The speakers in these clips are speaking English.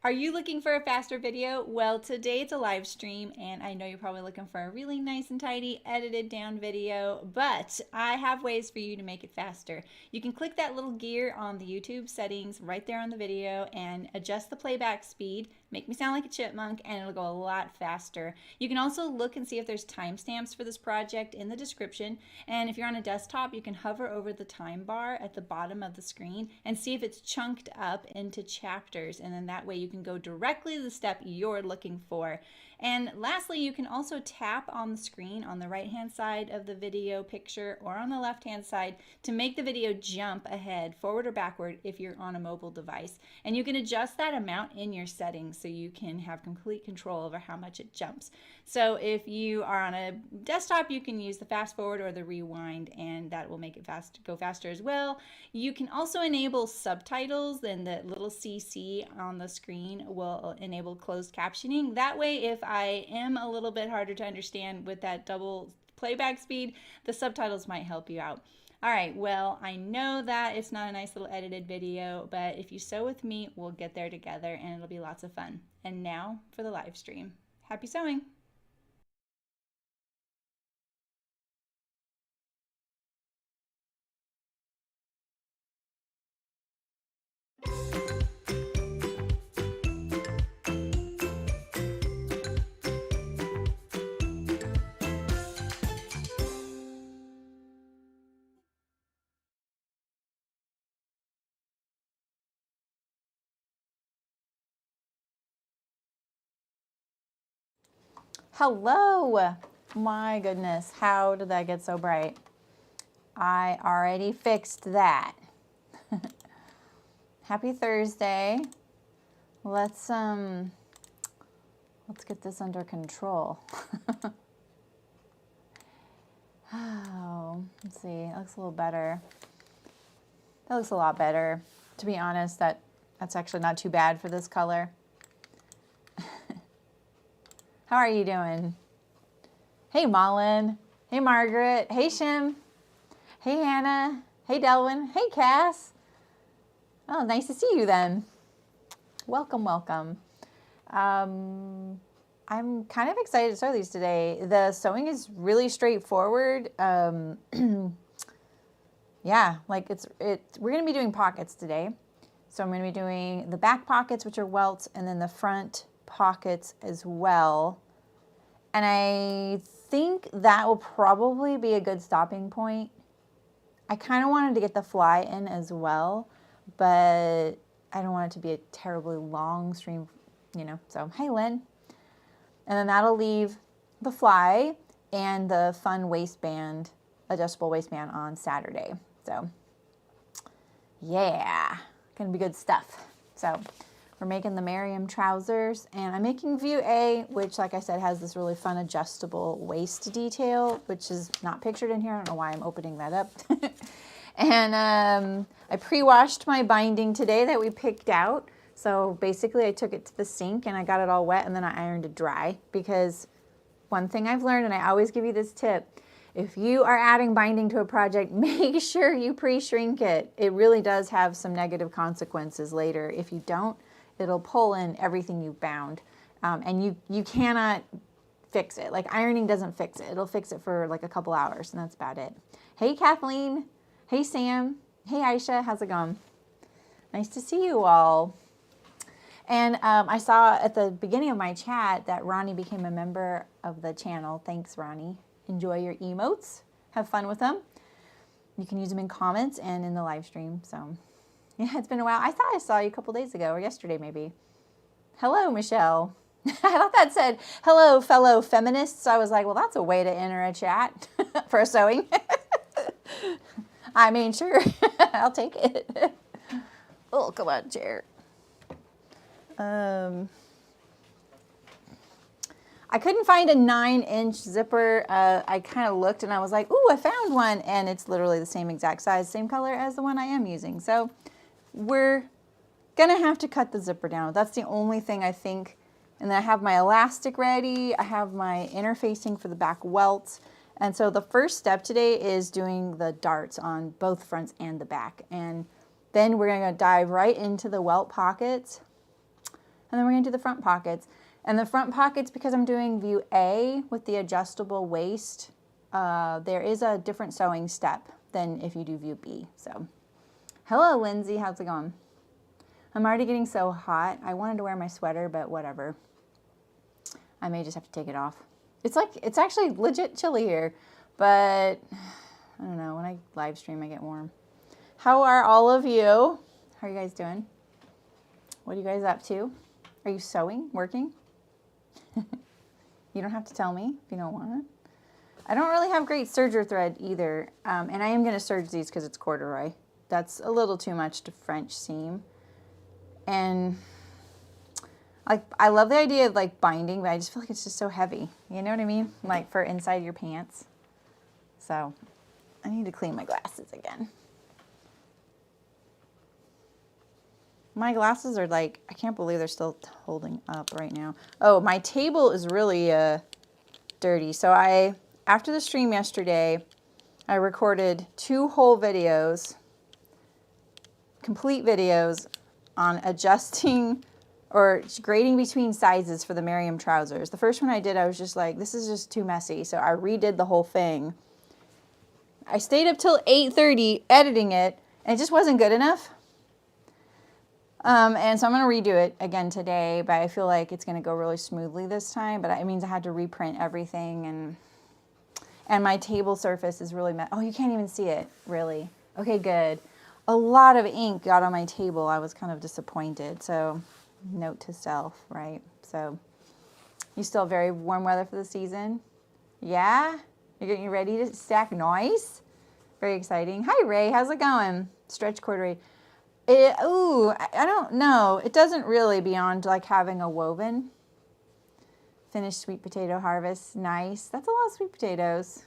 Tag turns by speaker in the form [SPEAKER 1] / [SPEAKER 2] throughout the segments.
[SPEAKER 1] Are you looking for a faster video? Well, today it's a live stream, and I know you're probably looking for a really nice and tidy, edited down video, but I have ways for you to make it faster. You can click that little gear on the YouTube settings right there on the video and adjust the playback speed, make me sound like a chipmunk, and it'll go a lot faster. You can also look and see if there's timestamps for this project in the description, and if you're on a desktop, you can hover over the time bar at the bottom of the screen and see if it's chunked up into chapters, and then that way you can go directly to the step you're looking for. And lastly, you can also tap on the screen on the right hand side of the video picture or on the left hand side to make the video jump ahead, forward or backward if you're on a mobile device. And you can adjust that amount in your settings so you can have complete control over how much it jumps. So if you are on a desktop, you can use the fast forward or the rewind, and that will make it go faster as well. You can also enable subtitles, and the little CC on the screen will enable closed captioning. That way, if I am a little bit harder to understand with that double playback speed, the subtitles might help you out. All right, well, I know that it's not a nice little edited video, but if you sew with me, we'll get there together and it'll be lots of fun. And now for the live stream. Happy sewing! Hello! My goodness, how did that get so bright? I already fixed that. Happy Thursday. Let's get this under control. Oh, let's see. It looks a little better. That looks a lot better. To be honest, that's actually not too bad for this color. How are you doing? Hey, Mullen. Hey, Margaret. Hey, Shim. Hey, Hannah. Hey, Delwyn. Hey, Cass. Oh, nice to see you then. Welcome, welcome. I'm kind of excited to sew these today. The sewing is really straightforward. Yeah, like we're going to be doing pockets today. So I'm going to be doing the back pockets, which are welts, and then the front pockets as well. And I think that will probably be a good stopping point. I kind of wanted to get the fly in as well, but I don't want it to be a terribly long stream, you know. So, hey, Lynn. And then that'll leave the fly and the fun waistband, adjustable waistband on Saturday. So, yeah, gonna be good stuff. So, we're making the Meriam trousers, and I'm making view A, which, like I said, has this really fun adjustable waist detail, which is not pictured in here. I don't know why I'm opening that up. And I pre-washed my binding today that we picked out. So basically I took it to the sink and I got it all wet, and then I ironed it dry, because one thing I've learned, and I always give you this tip, if you are adding binding to a project, make sure you pre-shrink it. It really does have some negative consequences later. If you don't, it'll pull in everything you've bound, and you cannot fix it. Like, ironing doesn't fix it. It'll fix it for like a couple hours, and that's about it. Hey, Kathleen. Hey, Sam. Hey, Aisha. How's it going? Nice to see you all. And I saw at the beginning of my chat that Ronnie became a member of the channel. Thanks, Ronnie. Enjoy your emotes. Have fun with them. You can use them in comments and in the live stream. So, yeah, it's been a while. I thought I saw you a couple days ago, or yesterday maybe. Hello, Michelle. I thought that said, hello, fellow feminists. I was like, well, that's a way to enter a chat for sewing. I mean, sure, I'll take it. Oh, come on, chair. I couldn't find a 9-inch zipper. I kind of looked and I was like, ooh, I found one. And it's literally the same exact size, same color as the one I am using. So we're going to have to cut the zipper down. That's the only thing I think. And then I have my elastic ready. I have my interfacing for the back welts. And so the first step today is doing the darts on both fronts and the back. And then we're going to dive right into the welt pockets. And then we're going to do the front pockets. And the front pockets, because I'm doing view A with the adjustable waist, there is a different sewing step than if you do view B. So, hello, Lindsay. How's it going? I'm already getting so hot. I wanted to wear my sweater, but whatever. I may just have to take it off. It's actually legit chilly here, but I don't know. When I live stream, I get warm. How are all of you? How are you guys doing? What are you guys up to? Are you sewing, working? You don't have to tell me if you don't want it. I don't really have great serger thread either, and I am going to serge these because it's corduroy. That's a little too much to French seam. And like, I love the idea of like binding, but I just feel like it's just so heavy. You know what I mean? Like for inside your pants. So I need to clean my glasses again. My glasses are like, I can't believe they're still holding up right now. Oh, my table is really dirty. So after the stream yesterday, I recorded 2 whole videos, complete videos on adjusting or grading between sizes for the Meriam trousers. The first one I did, I was just like, this is just too messy. So I redid the whole thing. I stayed up till 8:30 editing it, and it just wasn't good enough. And so I'm going to redo it again today, but I feel like it's going to go really smoothly this time. But it means I had to reprint everything, and my table surface is really oh, you can't even see it, really. Okay, good. A lot of ink got on my table. I was kind of disappointed. So note to self, right? So you still have very warm weather for the season? Yeah? You're getting ready to stack noise? Very exciting. Hi, Ray. How's it going? Stretch corduroy. Ooh, I don't know. It doesn't really beyond like having a woven. Finished sweet potato harvest. Nice. That's a lot of sweet potatoes.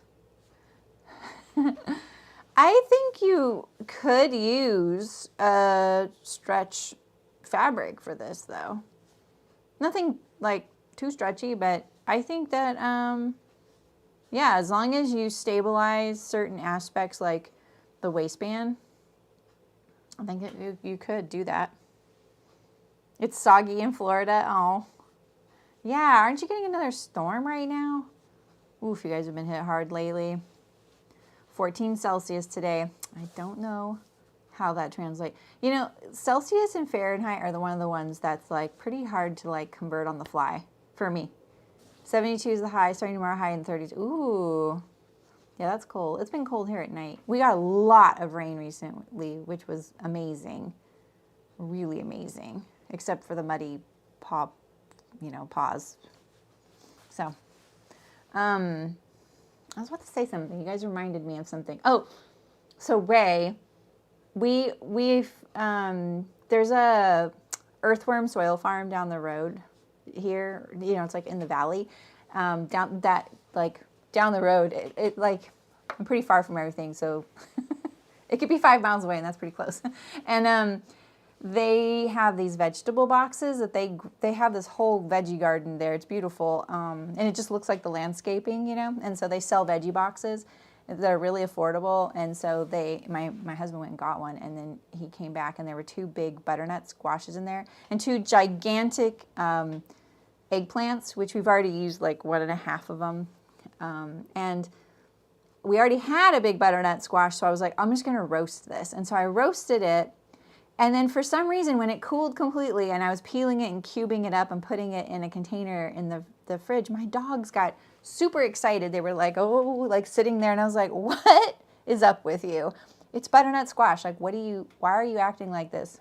[SPEAKER 1] I think you could use a stretch fabric for this though. Nothing like too stretchy, but I think that, yeah, as long as you stabilize certain aspects like the waistband, I think you could do that. It's soggy in Florida. Oh, yeah. Aren't you getting another storm right now? Oof, you guys have been hit hard lately. 14 Celsius today. I don't know how that translates. You know, Celsius and Fahrenheit are one of the ones that's like pretty hard to like convert on the fly for me. 72 is the high, starting tomorrow high in 30s. Ooh. Yeah, that's cold. It's been cold here at night. We got a lot of rain recently, which was amazing. Really amazing. Except for the muddy paws. So, I was about to say something. You guys reminded me of something. Oh, so Ray, there's a earthworm soil farm down the road here. You know, it's like in the valley. Down the road, it like, I'm pretty far from everything, so it could be 5 miles away, and that's pretty close. And they have these vegetable boxes that they have this whole veggie garden there. It's beautiful, and it just looks like the landscaping, you know. And so they sell veggie boxes that are really affordable. And so my husband went and got one, and then he came back, and there were 2 big butternut squashes in there, and 2 gigantic eggplants, which we've already used like 1.5 of them. And we already had a big butternut squash, so I was like, I'm just going to roast this. And so I roasted it, and then for some reason, when it cooled completely and I was peeling it and cubing it up and putting it in a container in the fridge, my dogs got super excited. They were like, oh, like sitting there, and I was like, what is up with you? It's butternut squash. Like, why are you acting like this?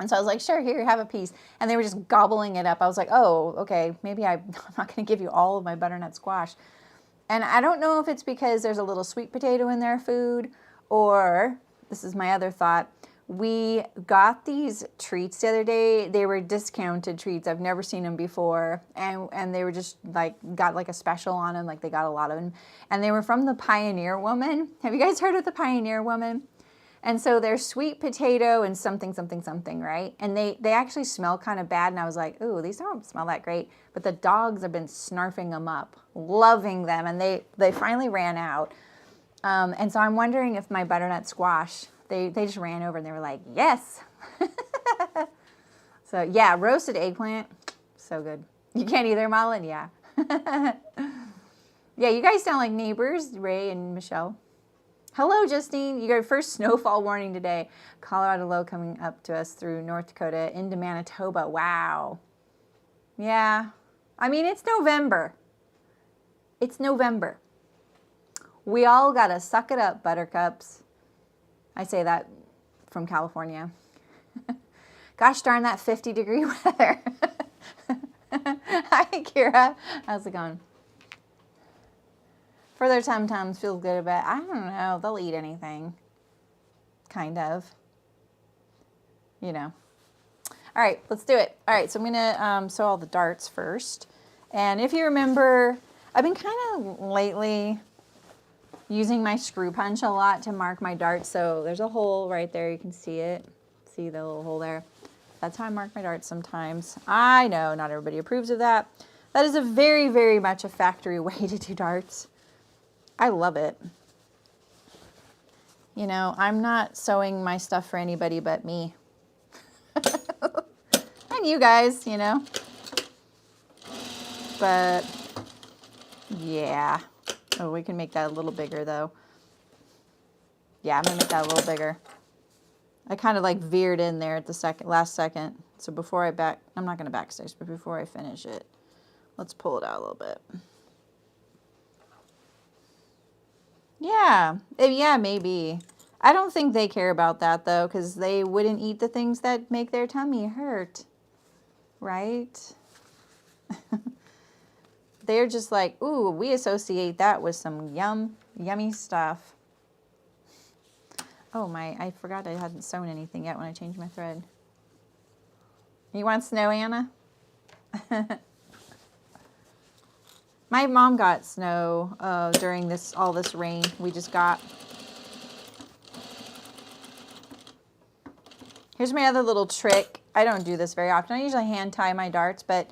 [SPEAKER 1] And so I was like, sure, here, have a piece. And they were just gobbling it up. I was like, oh, okay, maybe I'm not going to give you all of my butternut squash. And I don't know if it's because there's a little sweet potato in their food, or this is my other thought. We got these treats the other day. They were discounted treats. I've never seen them before. And they were just like, got like a special on them. Like they got a lot of them. And they were from the Pioneer Woman. Have you guys heard of the Pioneer Woman? And so they're sweet potato and something, right? And they actually smell kind of bad. And I was like, ooh, these don't smell that great. But the dogs have been snarfing them up, loving them. And they finally ran out. And so I'm wondering if my butternut squash, they just ran over and they were like, yes. So yeah, roasted eggplant, so good. You can't either, Malin? Yeah. Yeah, you guys sound like neighbors, Ray and Michelle. Hello, Justine. You got your first snowfall warning today. Colorado low coming up to us through North Dakota into Manitoba. Wow. Yeah. I mean, it's November. It's November. We all got to suck it up, buttercups. I say that from California. Gosh darn that 50-degree weather. Hi, Kira. How's it going? For their tum-tums, feels good about it. I don't know. They'll eat anything. Kind of. You know. All right, let's do it. All right, so I'm going to sew all the darts first. And if you remember, I've been kind of lately using my screw punch a lot to mark my darts. So there's a hole right there. You can see it. See the little hole there? That's how I mark my darts sometimes. I know not everybody approves of that. That is a very, very much a factory way to do darts. I love it. You know, I'm not sewing my stuff for anybody but me. And you guys, you know. But, yeah. Oh, we can make that a little bigger, though. Yeah, I'm going to make that a little bigger. I kind of like veered in there at the last second. So before I'm not going to backstitch, but before I finish it, let's pull it out a little bit. Yeah, yeah, maybe. I don't think they care about that, though, because they wouldn't eat the things that make their tummy hurt. Right? They're just like, ooh, we associate that with some yummy stuff. Oh, I forgot I hadn't sewn anything yet when I changed my thread. You want snow, Anna? My mom got snow during all this rain we just got. Here's my other little trick. I don't do this very often. I usually hand tie my darts, but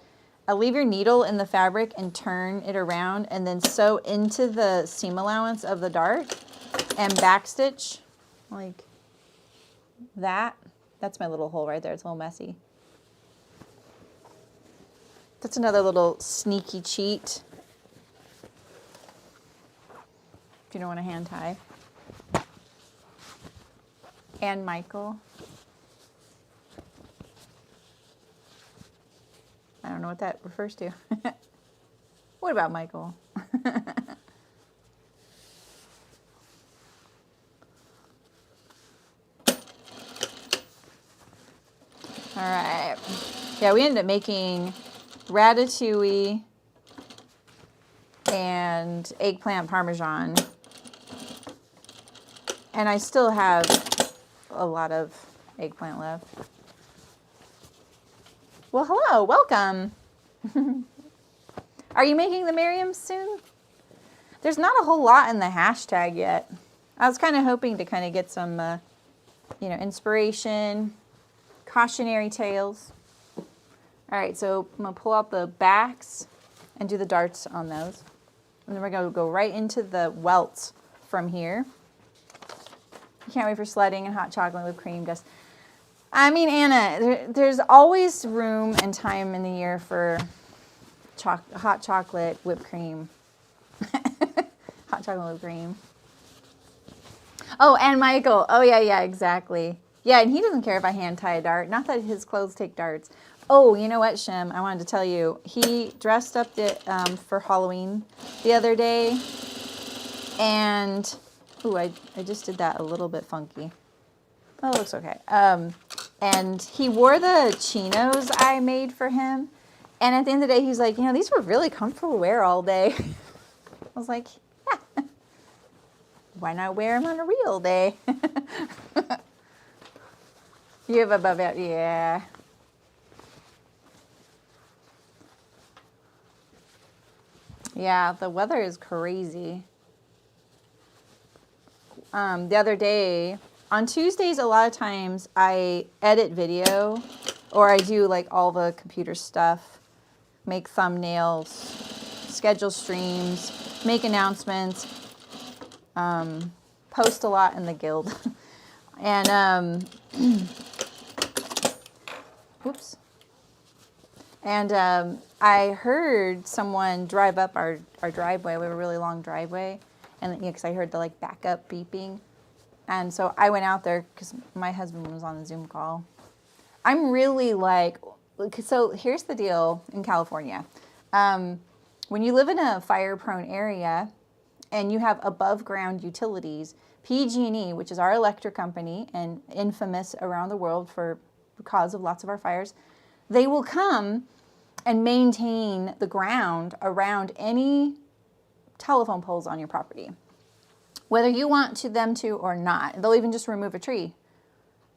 [SPEAKER 1] I'll leave your needle in the fabric and turn it around and then sew into the seam allowance of the dart and backstitch like that. That's my little hole right there. It's a little messy. That's another little sneaky cheat. If you don't want to hand tie. And Michael. I don't know what that refers to. What about Michael? All right. Yeah, we ended up making ratatouille and eggplant parmesan. And I still have a lot of eggplant left. Well, hello, welcome. Are you making the Meriam soon? There's not a whole lot in the hashtag yet. I was kind of hoping to kind of get some, inspiration, cautionary tales. All right, so I'm gonna pull out the backs and do the darts on those. And then we're gonna go right into the welts from here. You can't wait for sledding and hot chocolate with cream. Just, I mean, Anna, there's always room and time in the year for hot chocolate whipped cream. Hot chocolate whipped cream. Oh, and Michael. Oh, yeah, exactly. Yeah, and he doesn't care if I hand tie a dart. Not that his clothes take darts. Oh, you know what, Shem? I wanted to tell you. He dressed up for Halloween the other day. And, ooh, I just did that a little bit funky. Oh, it looks okay. And he wore the chinos I made for him. And at the end of the day, he's like, these were really comfortable to wear all day. I was like, yeah. Why not wear them on a real day? You have above it, yeah. Yeah, the weather is crazy. The other day, on Tuesdays, a lot of times I edit video or I do like all the computer stuff, make thumbnails, schedule streams, make announcements, post a lot in the guild. And, oops, And I heard someone drive up our driveway. We have a really long driveway. And because I heard the like backup beeping. And so I went out there because my husband was on a Zoom call. I'm really like, so here's the deal in California. When you live in a fire-prone area and you have above-ground utilities, PG&E, which is our electric company and infamous around the world for because of lots of our fires, they will come and maintain the ground around any telephone poles on your property, whether you want them to or not. They'll even just remove a tree.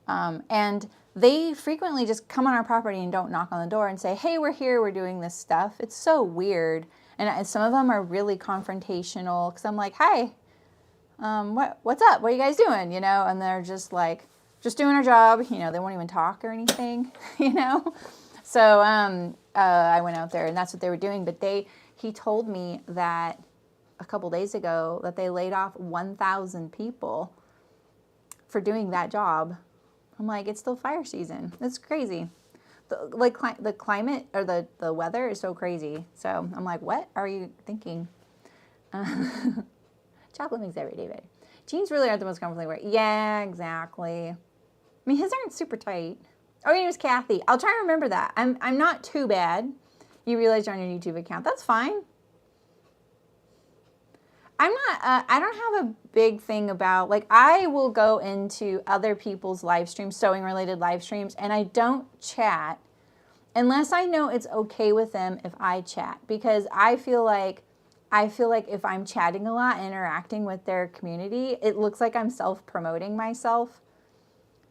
[SPEAKER 1] And they frequently just come on our property and don't knock on the door and say, hey, we're here, we're doing this stuff. It's so weird. And some of them are really confrontational because I'm like, hi, what's up? What are you guys doing? You know, and they're just like, just doing our job. You know, they won't even talk or anything, you know. So I went out there and that's what they were doing. But he told me that a couple days ago that they laid off 1,000 people for doing that job. I'm like, it's still fire season. It's crazy. The climate or the weather is so crazy. So I'm like, what are you thinking? Chocolate makes every day better. Jeans really aren't the most comfortable to wear. Yeah, exactly. I mean, his aren't super tight. Oh, your name is Kathy. I'll try to remember that. I'm not too bad. You realize you're on your YouTube account. That's fine. I'm not, I don't have a big thing about, like, I will go into other people's live streams, sewing related live streams, and I don't chat unless I know it's okay with them if I chat, because I feel like if I'm chatting a lot, interacting with their community, it looks like I'm self-promoting myself.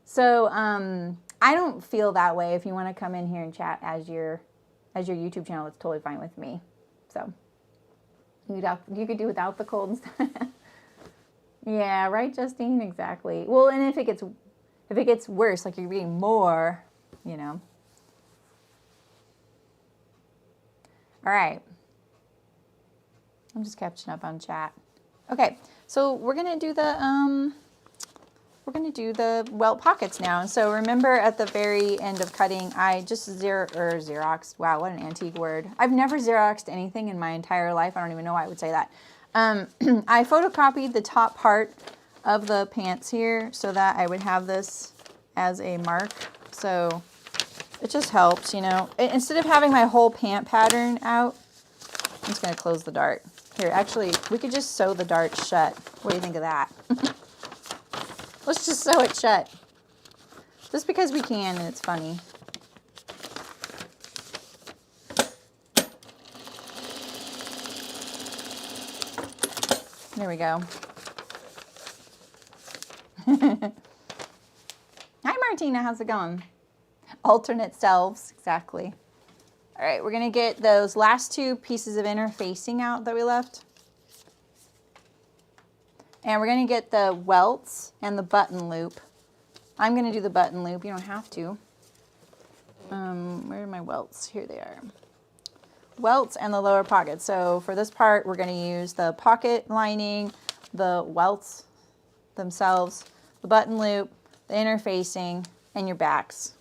[SPEAKER 1] So, I don't feel that way. If you want to come in here and chat as your YouTube channel, it's totally fine with me. So. You could do without the cold instead. Yeah, right, Justine? Exactly. Well, and if it gets worse, like you're reading more, you know. All right. I'm just catching up on chat. Okay, so we're gonna do the Welt Pockets now. And so remember at the very end of cutting, I just Xeroxed. Wow, what an antique word. I've never Xeroxed anything in my entire life. I don't even know why I would say that. I photocopied the top part of the pants here so that I would have this as a mark. So it just helps, you know. Instead of having my whole pant pattern out, I'm just gonna close the dart. Here, actually, we could just sew the dart shut. What do you think of that? Let's just sew it shut. Just because we can and it's funny. There we go. Hi, Martina. How's it going? Alternate selves. Exactly. All right, we're going to get those last two pieces of interfacing out that we left. And we're going to get the welts and the button loop. I'm going to do the button loop. You don't have to. Where are my welts? Here they are. Welts and the lower pocket. So for this part, we're going to use the pocket lining, the welts themselves, the button loop, the interfacing, and your backs.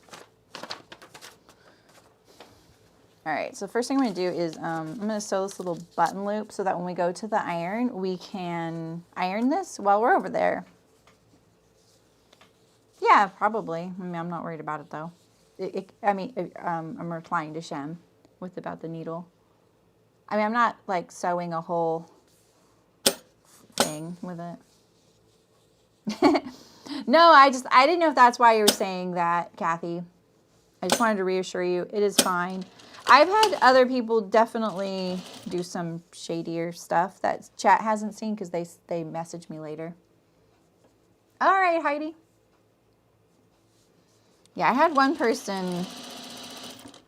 [SPEAKER 1] All right, so first thing I'm going to do is I'm going to sew this little button loop so that when we go to the iron, we can iron this while we're over there. Yeah, probably. I mean, I'm not worried about it though. I'm replying to Shem about the needle. I mean, I'm not like sewing a whole thing with it. No, I didn't know if that's why you were saying that, Kathy. I just wanted to reassure you, it is fine. I've had other people definitely do some shadier stuff that chat hasn't seen because they message me later. All right, Heidi. Yeah, I had one person,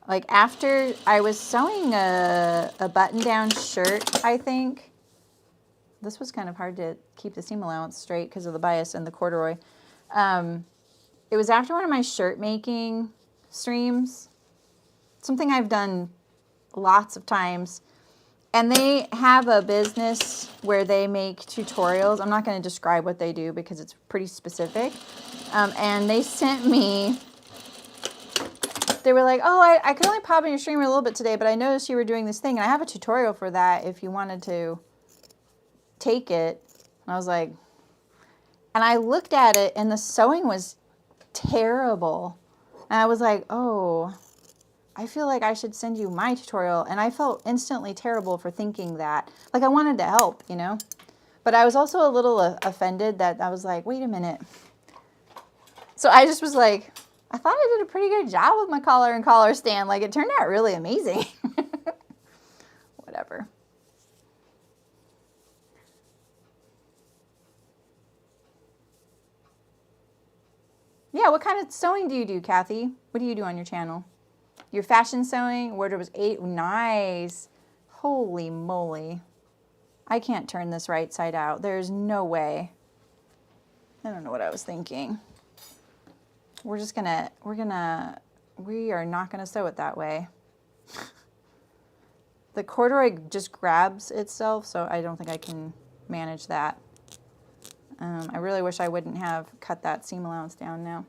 [SPEAKER 1] like after I was sewing a button-down shirt, I think. This was kind of hard to keep the seam allowance straight because of the bias and the corduroy. It was after one of my shirt making streams. Something I've done lots of times. And they have a business where they make tutorials. I'm not going to describe what they do because it's pretty specific. And they sent me they were like, oh, I could only pop in your streamer a little bit today, but I noticed you were doing this thing, and I have a tutorial for that if you wanted to take it. And I was like, and I looked at it, and the sewing was terrible. And I was like, oh, I feel like I should send you my tutorial. And I felt instantly terrible for thinking that. Like, I wanted to help, you know? But I was also a little offended that I was like, wait a minute. So I just was like, I thought I did a pretty good job with my collar and collar stand. Like, it turned out really amazing. Whatever. Yeah, what kind of sewing do you do, Kathy? What do you do on your channel? Your fashion sewing, wardrobe was 8. Nice. Holy moly. I can't turn this right side out. There's no way. I don't know what I was thinking. We are not gonna sew it that way. The corduroy just grabs itself, so I don't think I can manage that. I really wish I wouldn't have cut that seam allowance down now.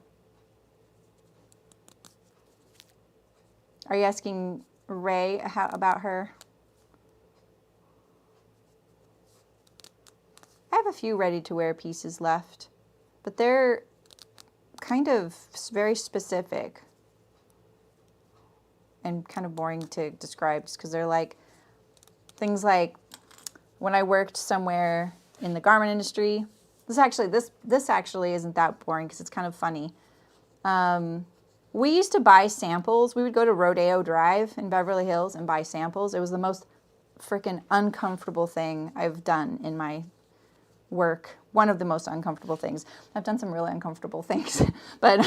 [SPEAKER 1] Are you asking Ray about her? I have a few ready-to-wear pieces left, but they're kind of very specific and kind of boring to describe just because they're like things like when I worked somewhere in the garment industry. This actually isn't that boring because it's kind of funny. We used to buy samples. We would go to Rodeo Drive in Beverly Hills and buy samples. It was the most freaking uncomfortable thing I've done in my work. One of the most uncomfortable things. I've done some really uncomfortable things, but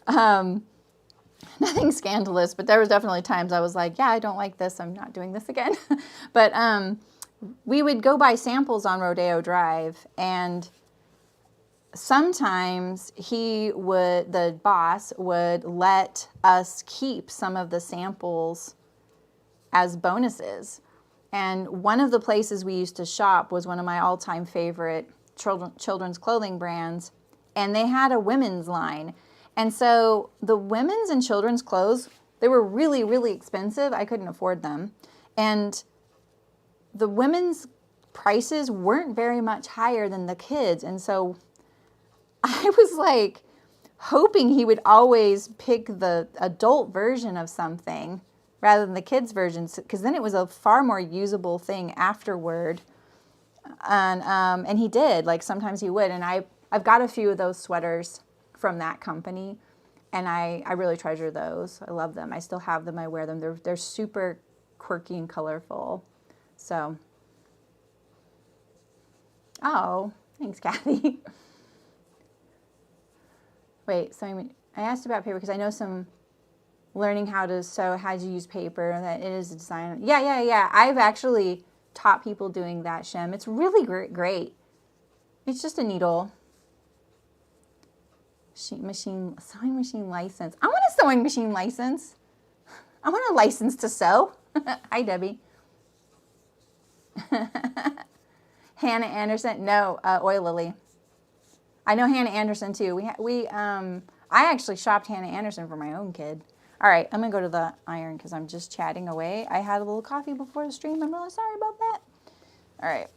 [SPEAKER 1] nothing scandalous, but there was definitely times I was like, yeah, I don't like this. I'm not doing this again. But we would go buy samples on Rodeo Drive, and sometimes the boss would let us keep some of the samples as bonuses. And one of the places we used to shop was one of my all-time favorite children's clothing brands, and they had a women's line. And so the women's and children's clothes, they were really, really expensive. I couldn't afford them. And the women's prices weren't very much higher than the kids. And so I was like hoping he would always pick the adult version of something rather than the kids' version, because then it was a far more usable thing afterward. And he did. Like, sometimes he would. And I've got a few of those sweaters from that company, and I really treasure those. I love them. I still have them. I wear them. They're super quirky and colorful. So, oh, thanks, Kathy. Wait, so I asked about paper because I know some learning how to sew, how to use paper, that it is a design. Yeah. I've actually taught people doing that, Shem. It's really great. It's just a needle. Sewing machine license. I want a sewing machine license. I want a license to sew. Hi, Debbie. Hannah Anderson. No, Oil Lily. I know Hannah Anderson too. I actually shopped Hannah Anderson for my own kid. All right, I'm gonna go to the iron because I'm just chatting away. I had a little coffee before the stream. I'm really sorry about that. All right.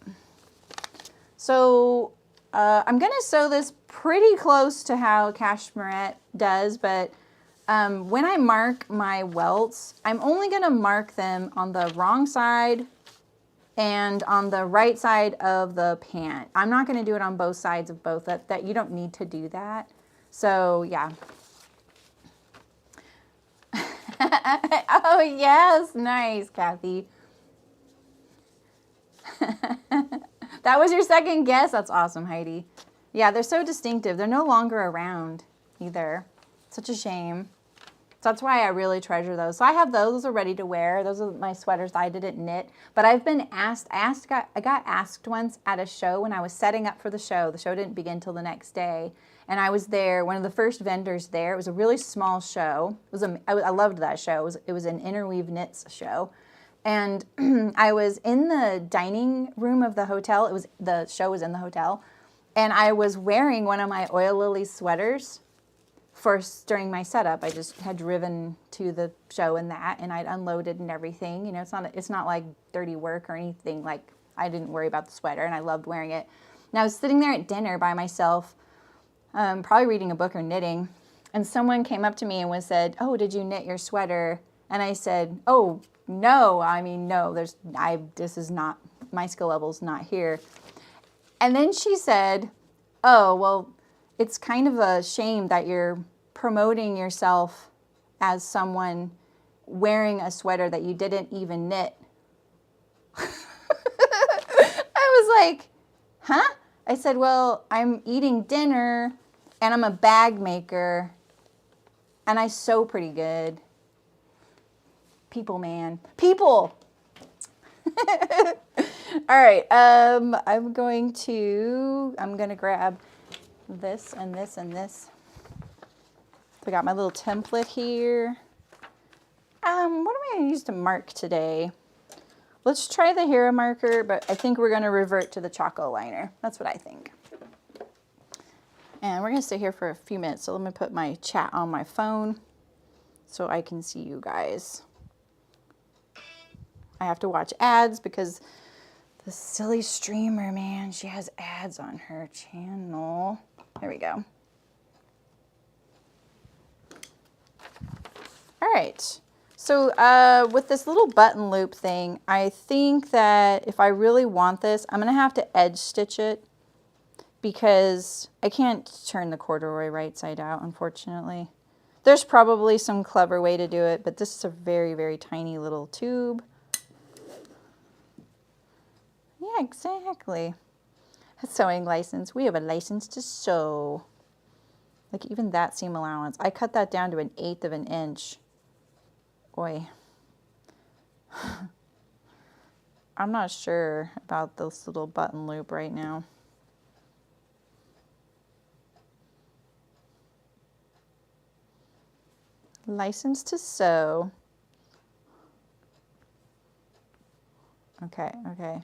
[SPEAKER 1] So I'm gonna sew this pretty close to how Cashmerette does, but when I mark my welts, I'm only gonna mark them on the wrong side and on the right side of the pant. I'm not gonna do it on both sides of both. That you don't need to do that. So yeah. Oh yes, nice, Kathy. That was your second guess? That's awesome, Heidi. Yeah, they're so distinctive. They're no longer around either. Such a shame. So that's why I really treasure those. So I have those. Those are ready to wear. Those are my sweaters I didn't knit. But I've been asked. I got asked once at a show when I was setting up for the show. The show didn't begin till the next day. And I was there, one of the first vendors there. It was a really small show. I loved that show. It was an Interweave Knits show. And I was in the dining room of the hotel. The show was in the hotel. And I was wearing one of my Oil Lily sweaters first during my setup. I just had driven to the show in that, and I'd unloaded and everything. You know, it's not like dirty work or anything. Like, I didn't worry about the sweater, and I loved wearing it. And I was sitting there at dinner by myself, probably reading a book or knitting, and someone came up to me and said, "Oh, did you knit your sweater?" And I said, "Oh, no, I mean, no, this is not, my skill level's not here." And then she said, "Oh, well, it's kind of a shame that you're promoting yourself as someone wearing a sweater that you didn't even knit." I was like, huh? I said, "Well, I'm eating dinner and I'm a bag maker and I sew pretty good." People, man. People! All right, I'm going to grab this and this and this. So I got my little template here. What am I going to use to mark today? Let's try the hero marker, but I think we're going to revert to the Choco liner. That's what I think. And we're going to stay here for a few minutes. So let me put my chat on my phone so I can see you guys. I have to watch ads because the silly streamer, man, she has ads on her channel. There we go. All right. So with this little button loop thing, I think that if I really want this, I'm going to have to edge stitch it because I can't turn the corduroy right side out, unfortunately. There's probably some clever way to do it, but this is a very, very tiny little tube. Yeah, exactly. A sewing license. We have a license to sew. Like even that seam allowance. I cut that down to 1/8 of an inch. Boy. I'm not sure about this little button loop right now. License to sew. Okay, okay.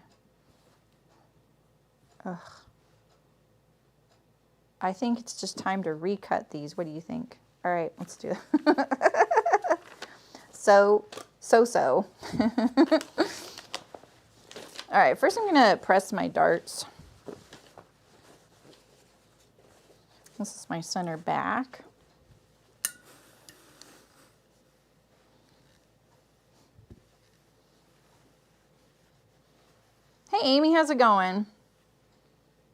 [SPEAKER 1] Ugh. I think it's just time to recut these. What do you think? All right, let's do it. So. All right, first I'm gonna press my darts. This is my center back. Hey Amy, how's it going?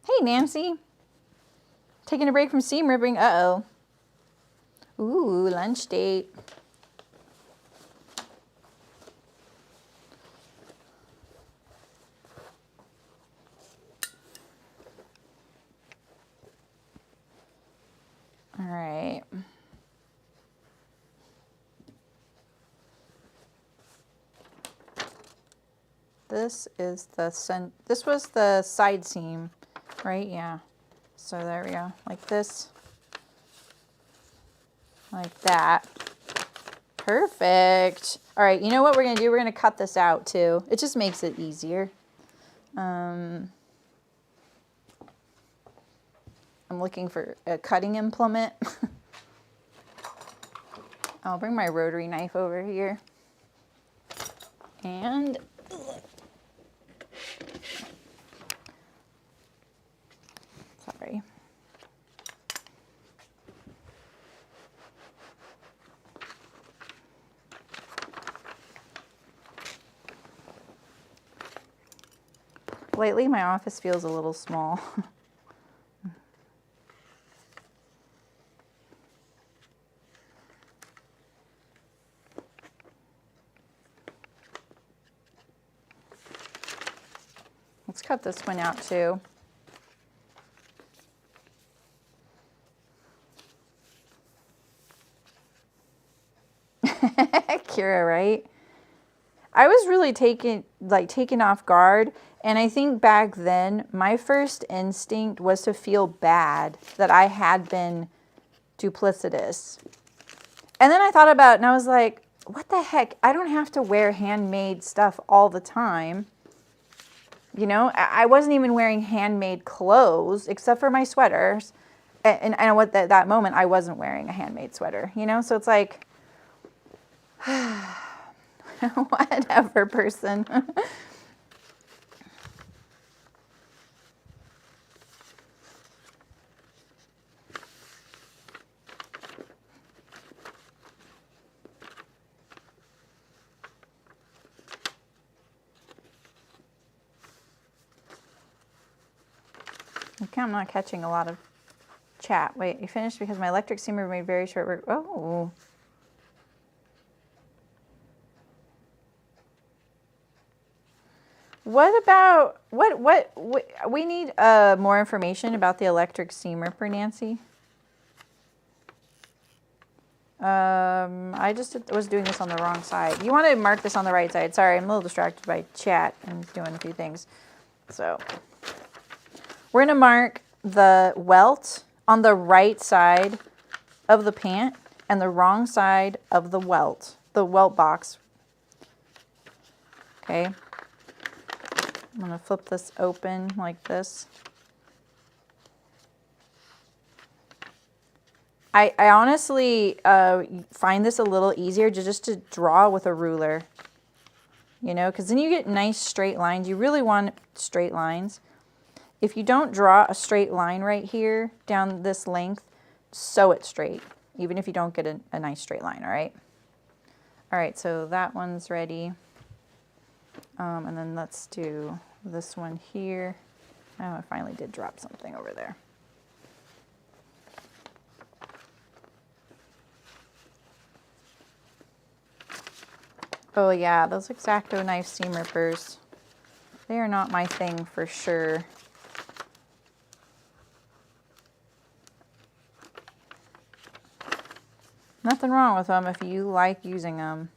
[SPEAKER 1] Hey Nancy. Taking a break from seam ripping. Uh-oh. Ooh, lunch date. All right. This is this was the side seam, right? Yeah. So there we go. Like this. Like that. Perfect. All right, you know what we're going to do? We're going to cut this out too. It just makes it easier. I'm looking for a cutting implement. I'll bring my rotary knife over here. And sorry. Lately, my office feels a little small. Let's cut this one out too. Kira, right? I was really taken off guard, and I think back then my first instinct was to feel bad that I had been duplicitous. And then I thought about it and I was like, what the heck? I don't have to wear handmade stuff all the time. You know, I wasn't even wearing handmade clothes except for my sweaters. and what that moment I wasn't wearing a handmade sweater, you know? So it's like, whatever, person. Okay, I'm not catching a lot of chat. Wait, you finished because my electric steamer made very short work. Oh. What about, what we need more information about the electric steamer for Nancy. I just was doing this on the wrong side. You want to mark this on the right side. Sorry, I'm a little distracted by chat and doing a few things. So we're going to mark the welt on the right side of the pant and the wrong side of the welt box. Okay. I'm going to flip this open like this. I honestly find this a little easier just to draw with a ruler, you know, because then you get nice straight lines. You really want straight lines. If you don't draw a straight line right here down this length, sew it straight, even if you don't get a nice straight line, all right? All right, so that one's ready. And then let's do this one here. Oh, I finally did drop something over there. Oh yeah, those X-Acto knife seam rippers. They are not my thing for sure. Nothing wrong with them if you like using them.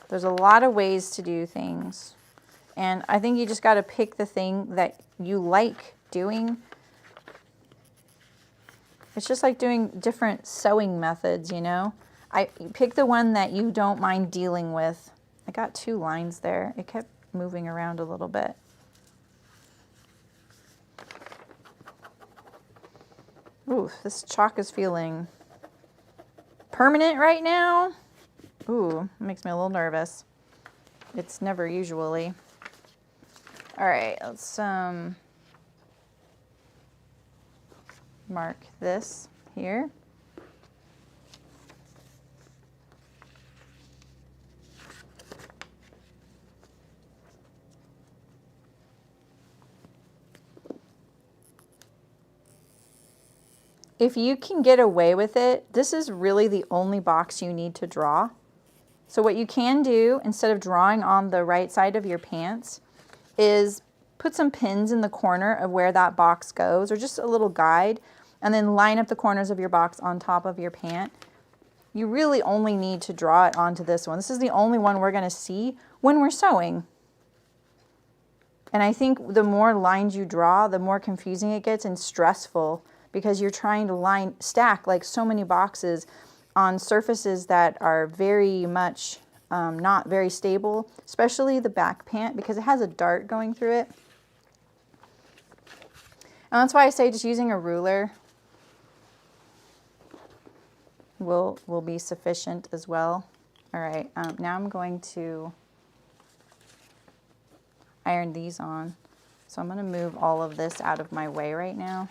[SPEAKER 1] There's a lot of ways to do things. And I think you just got to pick the thing that you like doing. It's just like doing different sewing methods, you know? Pick the one that you don't mind dealing with. I got 2 lines there. It kept moving around a little bit. Ooh, this chalk is feeling permanent right now. Ooh, it makes me a little nervous. It's never usually. All right, let's mark this here. If you can get away with it, this is really the only box you need to draw. So what you can do, instead of drawing on the right side of your pants, is put some pins in the corner of where that box goes, or just a little guide, and then line up the corners of your box on top of your pant. You really only need to draw it onto this one. This is the only one we're going to see when we're sewing. And I think the more lines you draw, the more confusing it gets and stressful, because you're trying to stack like so many boxes on surfaces that are very much not very stable, especially the back pant, because it has a dart going through it. And that's why I say just using a ruler will be sufficient as well. All right, now I'm going to iron these on. So I'm going to move all of this out of my way right now.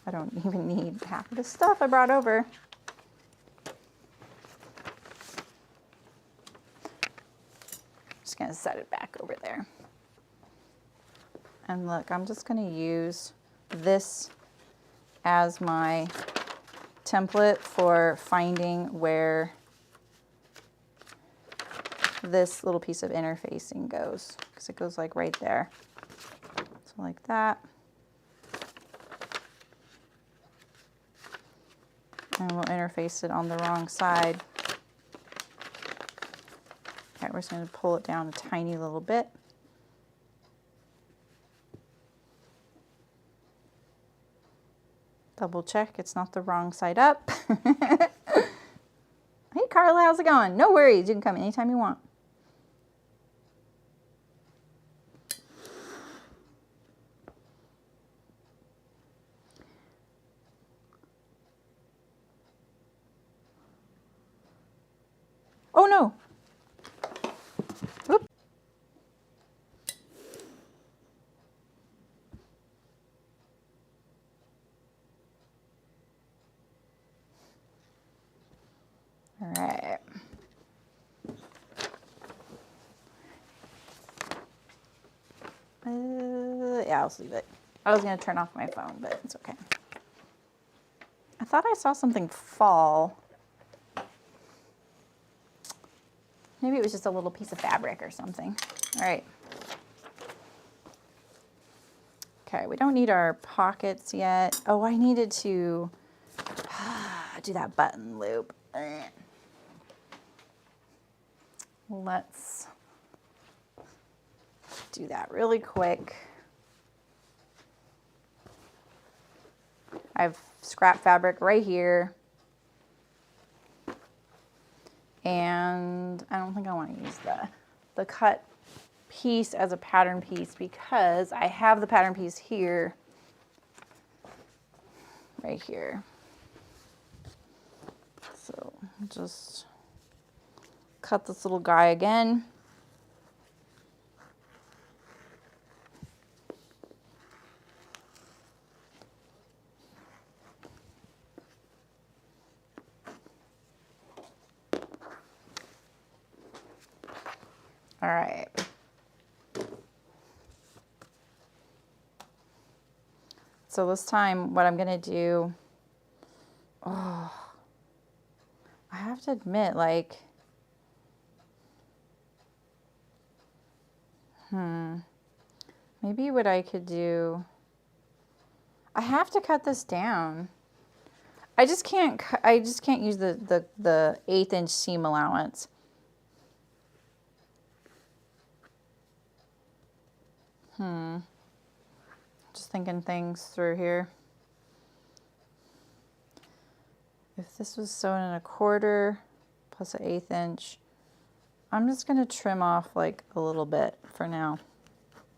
[SPEAKER 1] I don't even need half of the stuff I brought over. Just going to set it back over there. And look, I'm just going to use this as my template for finding where this little piece of interfacing goes, because it goes like right there. So like that. And we'll interface it on the wrong side. Okay, we're just going to pull it down a tiny little bit. Double check it's not the wrong side up. Hey Carla, how's it going? No worries, you can come anytime you want. Oh no. Oop. All right. Yeah, I'll leave it. I was going to turn off my phone, but it's okay. I thought I saw something fall. Maybe it was just a little piece of fabric or something. All right. Okay, we don't need our pockets yet. Oh, I needed to do that button loop. Let's do that really quick. I have scrap fabric right here. And I don't think I want to use the cut piece as a pattern piece because I have the pattern piece here, right here. So just cut this little guy again. All right. So this time what I'm going to do, I have to admit, like, maybe what I could do, I have to cut this down. I just can't use the 1/8 inch seam allowance. Just thinking things through here. If this was sewn in 1/4 plus an 1/8 inch, I'm just going to trim off like a little bit for now,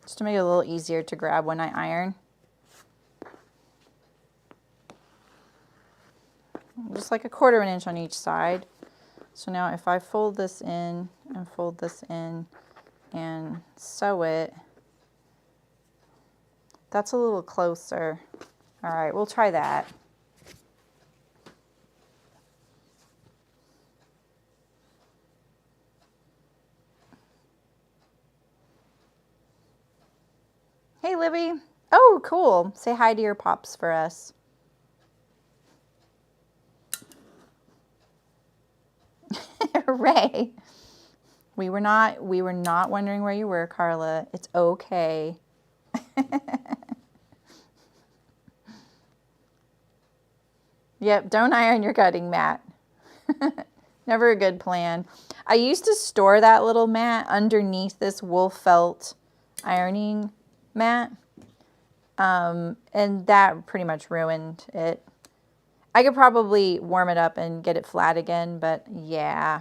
[SPEAKER 1] just to make it a little easier to grab when I iron. Just like 1/4 inch on each side. So now if I fold this in and fold this in and sew it, that's a little closer. All right, we'll try that. Hey, Libby. Oh, cool. Say hi to your pops for us. Hooray. We were not wondering where you were, Carla. It's okay. Yep, don't iron your cutting mat. Never a good plan. I used to store that little mat underneath this wool felt ironing mat, and that pretty much ruined it. I could probably warm it up and get it flat again, but yeah.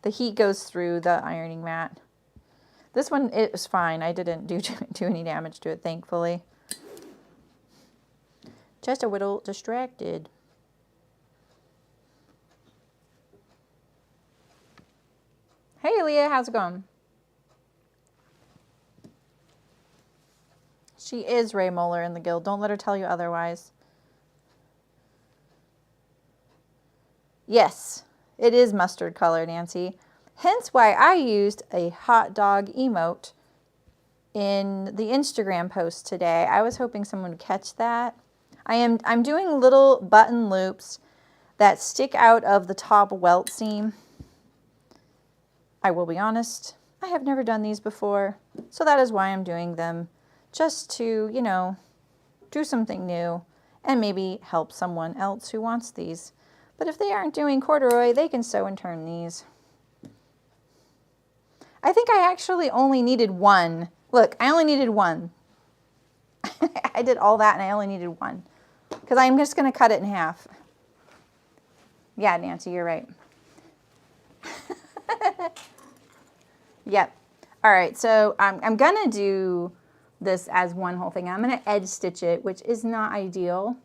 [SPEAKER 1] The heat goes through the ironing mat. This one, it was fine. I didn't do any damage to it, thankfully. Just a little distracted. Hey, Leah, how's it going? She is Ray Moeller in the guild. Don't let her tell you otherwise. Yes, it is mustard color, Nancy. Hence why I used a hot dog emote in the Instagram post today. I was hoping someone would catch that. I'm doing little button loops that stick out of the top welt seam. I will be honest, I have never done these before, so that is why I'm doing them, just to, you know, do something new and maybe help someone else who wants these. But if they aren't doing corduroy, they can sew and turn these. I think I actually only needed one. Look, I only needed one. I did all that and I only needed one, because I'm just going to cut it in half. Yeah, Nancy, you're right. Yep. All right, so I'm going to do this as one whole thing. I'm going to edge stitch it, which is not ideal.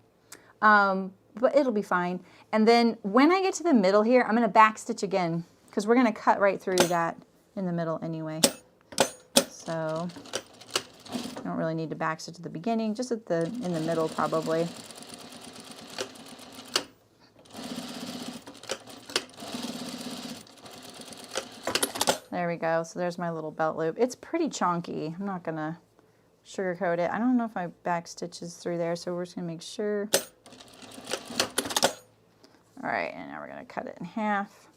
[SPEAKER 1] but it'll be fine. And then when I get to the middle here, I'm going to back stitch again because we're going to cut right through that in the middle anyway. So I don't really need to back stitch at the beginning, just in the middle probably. There we go. So there's my little belt loop. It's pretty chunky. I'm not going to sugarcoat it. I don't know if my back stitch is through there, so we're just going to make sure. All right, and now we're going to cut it in half.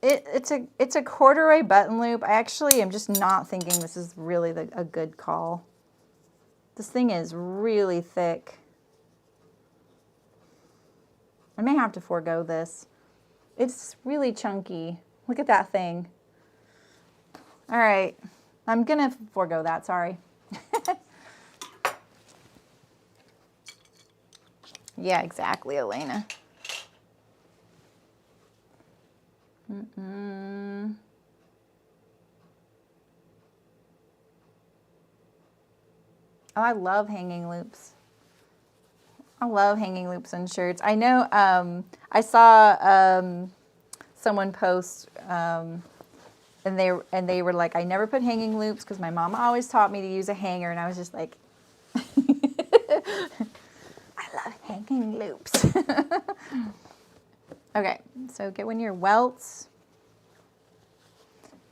[SPEAKER 1] It's a corduroy button loop. I actually am just not thinking this is really a good call. This thing is really thick. I may have to forego this. It's really chunky. Look at that thing. All right, I'm gonna forego that, sorry. Yeah, exactly, Elena. Oh, I love hanging loops. I love hanging loops on shirts. I know I saw someone post and they were like, I never put hanging loops because my mama always taught me to use a hanger, and I was just like, I love hanging loops. Okay, so get one of your welts,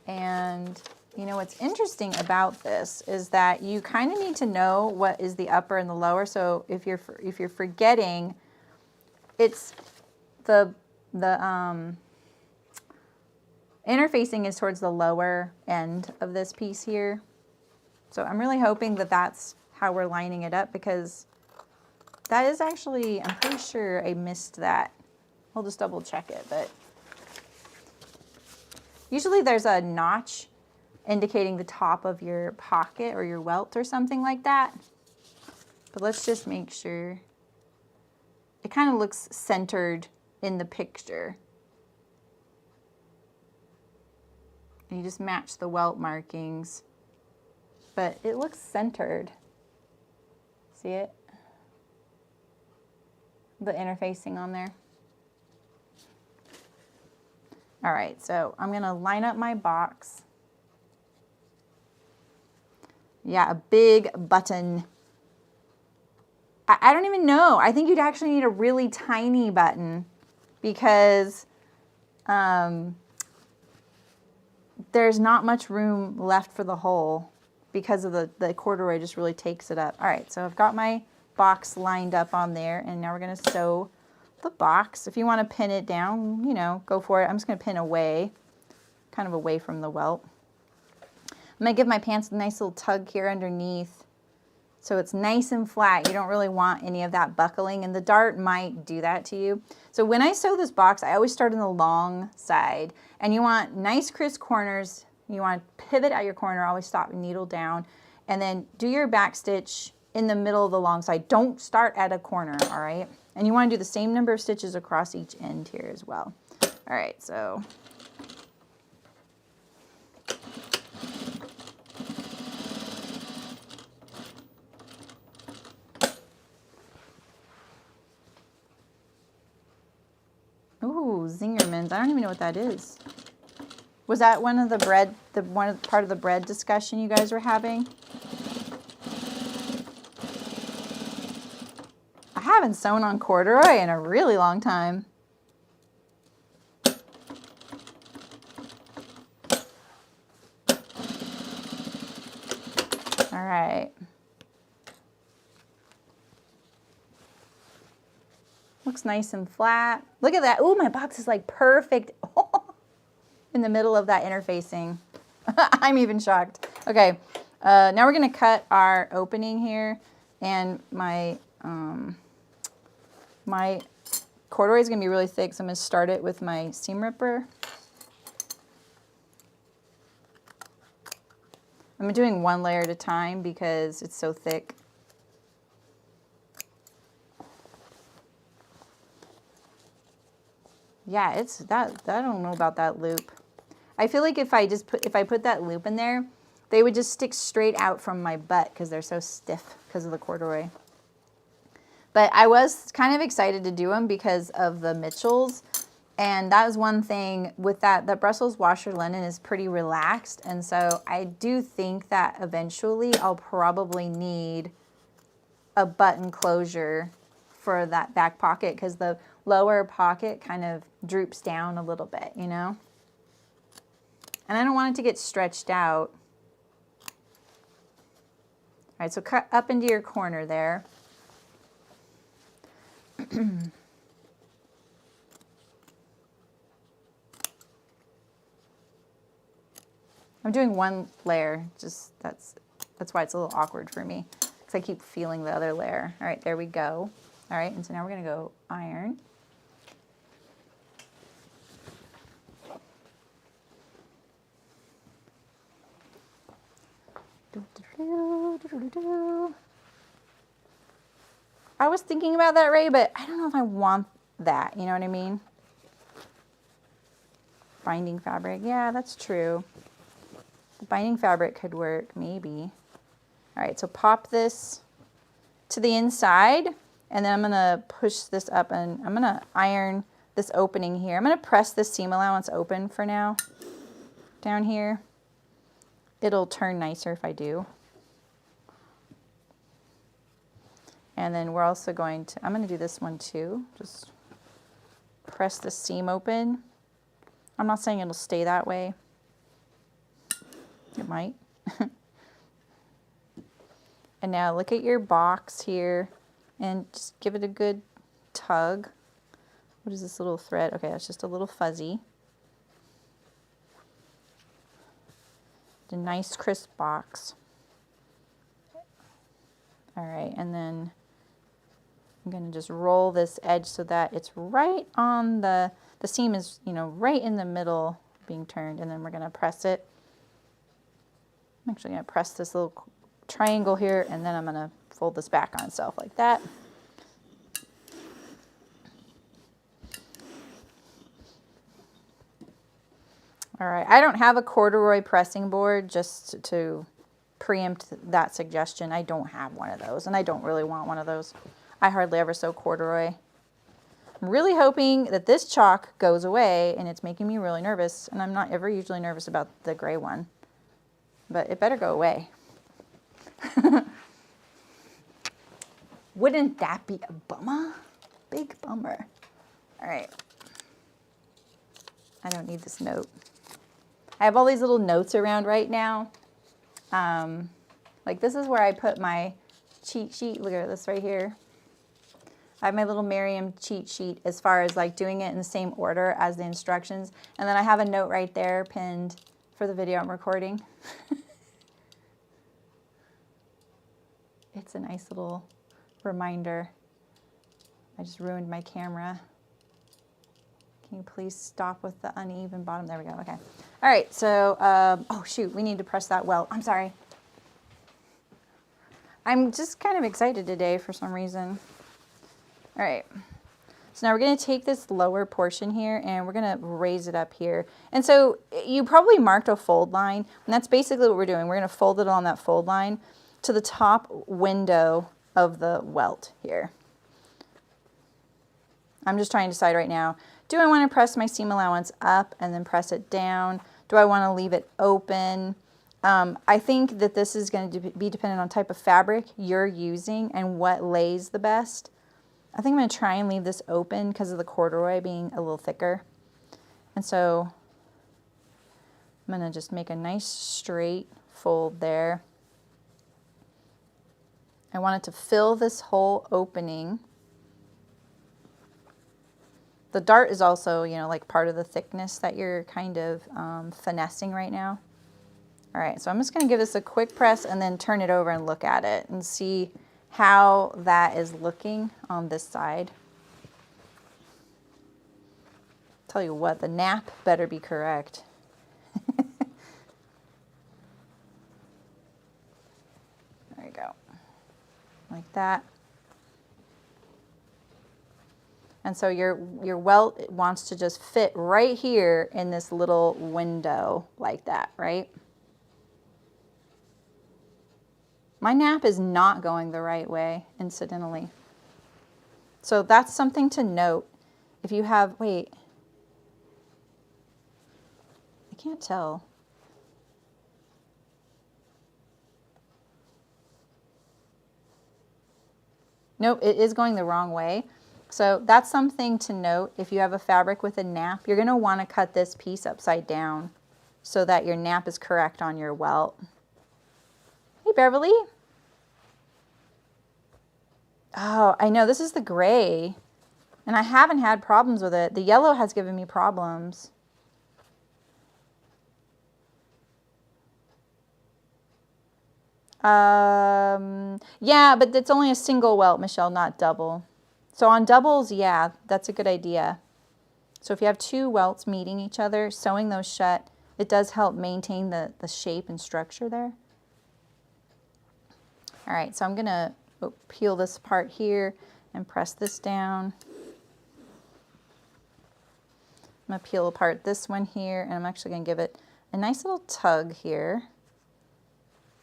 [SPEAKER 1] and you know what's interesting about this is that you kind of need to know what is the upper and the lower. So if you're forgetting, it's the interfacing is towards the lower end of this piece here. So I'm really hoping that that's how we're lining it up, because that is actually, I'm pretty sure I missed that. I'll just double check it, but usually there's a notch indicating the top of your pocket or your welt or something like that. But let's just make sure. It kind of looks centered in the picture. And you just match the welt markings, but it looks centered. See it? The interfacing on there. All right, so I'm gonna line up my box. Yeah, a big button. I don't even know. I think you'd actually need a really tiny button, because there's not much room left for the hole because of the corduroy just really takes it up. All right, so I've got my box lined up on there, and now we're gonna sew the box. If you want to pin it down, you know, go for it. I'm just going to pin away, kind of away from the welt. I'm going to give my pants a nice little tug here underneath so it's nice and flat. You don't really want any of that buckling, and the dart might do that to you. So when I sew this box, I always start on the long side, and you want nice crisp corners. You want to pivot at your corner, always stop and needle down, and then do your back stitch in the middle of the long side. Don't start at a corner, all right? And you want to do the same number of stitches across each end here as well. All right, so ooh, Zingerman's. I don't even know what that is. Was that one of the bread, part of the bread discussion you guys were having? I haven't sewn on corduroy in a really long time. All right. Looks nice and flat. Look at that. Ooh, my box is like perfect in the middle of that interfacing. I'm even shocked. Okay, now we're gonna cut our opening here, and my my corduroy is gonna be really thick, so I'm gonna start it with my seam ripper. I'm doing one layer at a time because it's so thick. Yeah, it's that, I don't know about that loop. I feel like if I put that loop in there, they would just stick straight out from my butt because they're so stiff because of the corduroy. But I was kind of excited to do them because of the Mitchells. And that was one thing with that, the Brussels washer linen is pretty relaxed. And so I do think that eventually I'll probably need a button closure for that back pocket because the lower pocket kind of droops down a little bit, you know? And I don't want it to get stretched out. All right, so cut up into your corner there. I'm doing one layer, just that's why it's a little awkward for me, because I keep feeling the other layer. All right, there we go. All right, and so now we're gonna go iron. I was thinking about that, Ray, but I don't know if I want that, you know what I mean? Binding fabric, yeah, that's true. The binding fabric could work, maybe. All right, so pop this to the inside, and then I'm gonna push this up and I'm gonna iron this opening here. I'm gonna press this seam allowance open for now, down here. It'll turn nicer if I do. And then we're also going to, I'm gonna do this one too. Just press the seam open. I'm not saying it'll stay that way. It might. And now look at your box here and just give it a good tug. What is this little thread? Okay, that's just a little fuzzy. A nice crisp box. All right, and then I'm gonna just roll this edge so that it's right on the seam is, you know, right in the middle being turned, and then we're gonna press it. I'm actually gonna press this little triangle here, and then I'm gonna fold this back on itself like that. All right, I don't have a corduroy pressing board, just to preempt that suggestion. I don't have one of those, and I don't really want one of those. I hardly ever sew corduroy. I'm really hoping that this chalk goes away, and it's making me really nervous, and I'm not ever usually nervous about the gray one, but it better go away. Wouldn't that be a bummer? Big bummer. All right. I don't need this note. I have all these little notes around right now. Like this is where I put my cheat sheet. Look at this right here. I have my little Meriam cheat sheet as far as like doing it in the same order as the instructions. And then I have a note right there pinned for the video I'm recording. It's a nice little reminder. I just ruined my camera. Can you please stop with the uneven bottom? There we go, okay. All right, so, oh shoot, we need to press that welt. I'm sorry. I'm just kind of excited today for some reason. All right, so now we're gonna take this lower portion here and we're gonna raise it up here. And so you probably marked a fold line, and that's basically what we're doing. We're gonna fold it on that fold line to the top window of the welt here. I'm just trying to decide right now, do I want to press my seam allowance up and then press it down? Do I want to leave it open? I think that this is going to be dependent on type of fabric you're using and what lays the best. I think I'm going to try and leave this open because of the corduroy being a little thicker. And so I'm going to just make a nice straight fold there. I want it to fill this whole opening. The dart is also, you know, like part of the thickness that you're kind of finessing right now. All right, so I'm just gonna give this a quick press and then turn it over and look at it and see how that is looking on this side. Tell you what, the nap better be correct. There you go, like that. And so your welt wants to just fit right here in this little window like that, right? My nap is not going the right way, incidentally. So that's something to note. If you have, wait, I can't tell. Nope, it is going the wrong way. So that's something to note. If you have a fabric with a nap, you're going to want to cut this piece upside down so that your nap is correct on your welt. Hey, Beverly. Oh, I know, this is the gray, and I haven't had problems with it. The yellow has given me problems. Yeah, but it's only a single welt, Michelle, not double. So on doubles, yeah, that's a good idea. So if you have two welts meeting each other, sewing those shut, it does help maintain the shape and structure there. All right, so I'm gonna peel this apart here and press this down. I'm gonna peel apart this one here, and I'm actually gonna give it a nice little tug here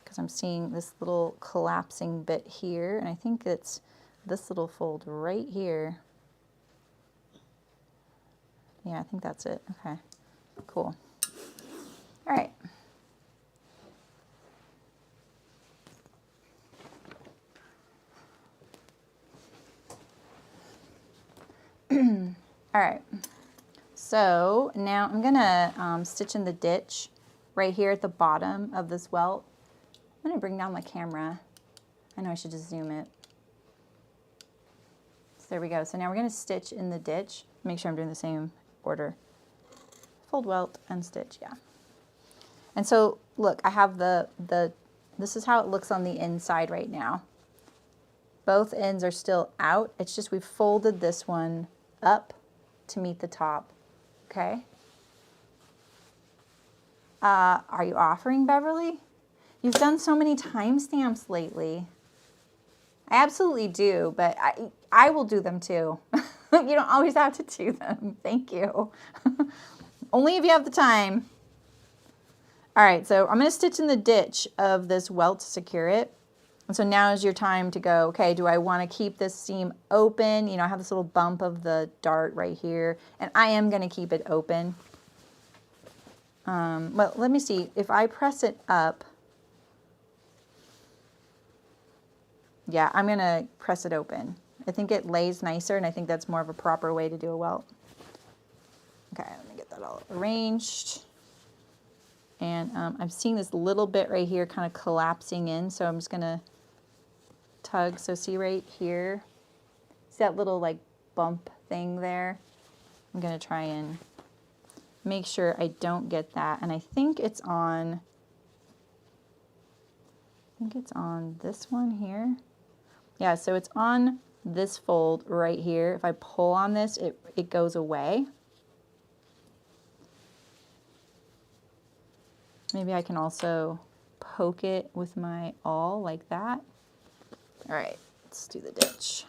[SPEAKER 1] because I'm seeing this little collapsing bit here, and I think it's this little fold right here. Yeah, I think that's it. Okay, cool. All right. All right, so now I'm gonna stitch in the ditch right here at the bottom of this welt. I'm gonna bring down my camera. I know I should just zoom it. So there we go. So now we're gonna stitch in the ditch. Make sure I'm doing the same order. Fold welt and stitch, yeah. And so look, I have this is how it looks on the inside right now. Both ends are still out. It's just we've folded this one up to meet the top, okay? Are you offering, Beverly? You've done so many timestamps lately. I absolutely do, but I will do them too. You don't always have to do them. Thank you. Only if you have the time. All right, so I'm going to stitch in the ditch of this welt to secure it. And so now is your time to go, okay, do I want to keep this seam open? You know, I have this little bump of the dart right here, and I am going to keep it open. Well, let me see. If I press it up, yeah, I'm going to press it open. I think it lays nicer, and I think that's more of a proper way to do a welt. Okay, let me get that all arranged. And I'm seeing this little bit right here kind of collapsing in, so I'm just going to tug. So see right here, see that little like bump thing there? I'm going to try and make sure I don't get that. And I think it's on this one here. Yeah, so it's on this fold right here. If I pull on this, it goes away. Maybe I can also poke it with my awl like that. All right, let's do the ditch.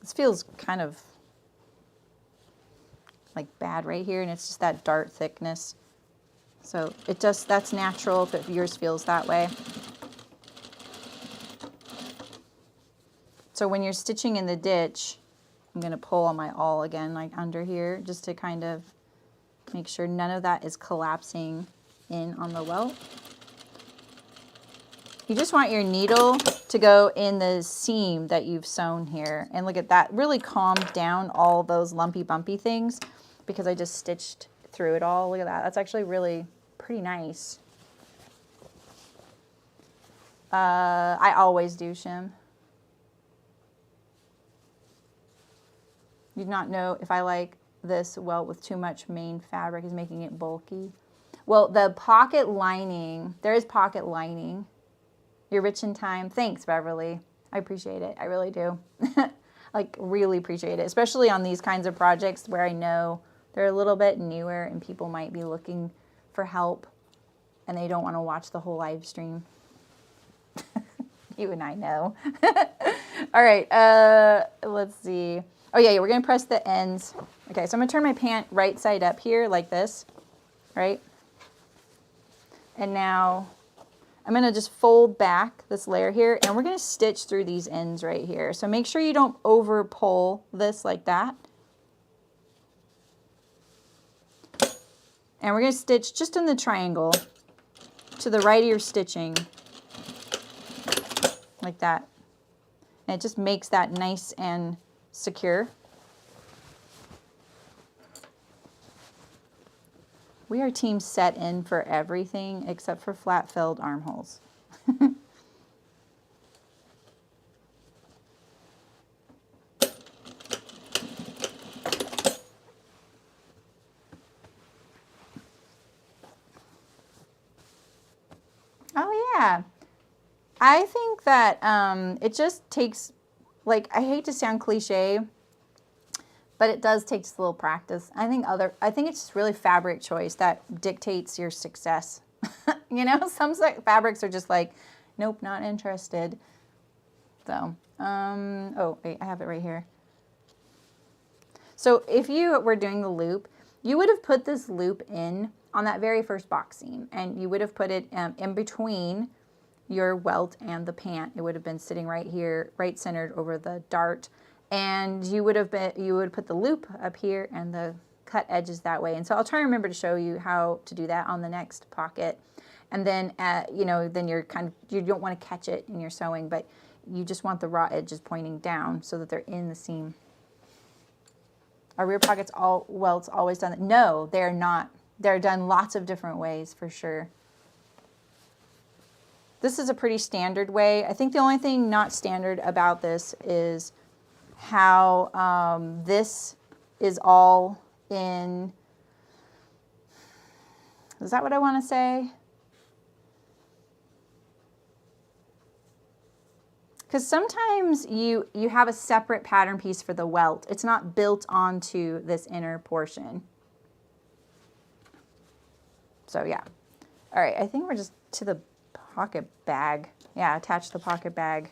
[SPEAKER 1] This feels kind of like bad right here, and it's just that dart thickness. So it just, that's natural if yours feels that way. So when you're stitching in the ditch, I'm going to pull on my awl again, like under here, just to kind of make sure none of that is collapsing in on the welt. You just want your needle to go in the seam that you've sewn here. And look at that, really calmed down all those lumpy bumpy things because I just stitched through it all. Look at that, that's actually really pretty nice. I always do, Shim. You do not know if I like this welt with too much main fabric is making it bulky. Well, the pocket lining, there is pocket lining. You're rich in time. Thanks, Beverly. I appreciate it. I really do. Like, really appreciate it, especially on these kinds of projects where I know they're a little bit newer and people might be looking for help and they don't want to watch the whole live stream. You and I know. All right, let's see. Oh yeah, we're gonna press the ends. Okay, so I'm gonna turn my pant right side up here like this, right? And now I'm going to just fold back this layer here, and we're going to stitch through these ends right here. So make sure you don't over pull this like that. And we're going to stitch just in the triangle to the right of your stitching, like that. And it just makes that nice and secure. We are team set in for everything except for flat-filled armholes. Oh yeah. I think that it just takes, like, I hate to sound cliche, but it does take just a little practice. I think it's just really fabric choice that dictates your success. You know, some fabrics are just like, nope, not interested. So, oh, wait, I have it right here. So if you were doing the loop, you would have put this loop in on that very first box seam, and you would have put it in between your welt and the pant. It would have been sitting right here, right centered over the dart. And you would put the loop up here and the cut edges that way. And so I'll try to remember to show you how to do that on the next pocket. And then, you know, then you don't want to catch it in your sewing, but you just want the raw edges pointing down so that they're in the seam. Are rear pockets welts always done that? No, they're not. They're done lots of different ways for sure. This is a pretty standard way. I think the only thing not standard about this is how this is all in, is that what I want to say? Because sometimes you have a separate pattern piece for the welt. It's not built onto this inner portion. So yeah. All right, I think we're just to the pocket bag. Yeah, attach the pocket bag.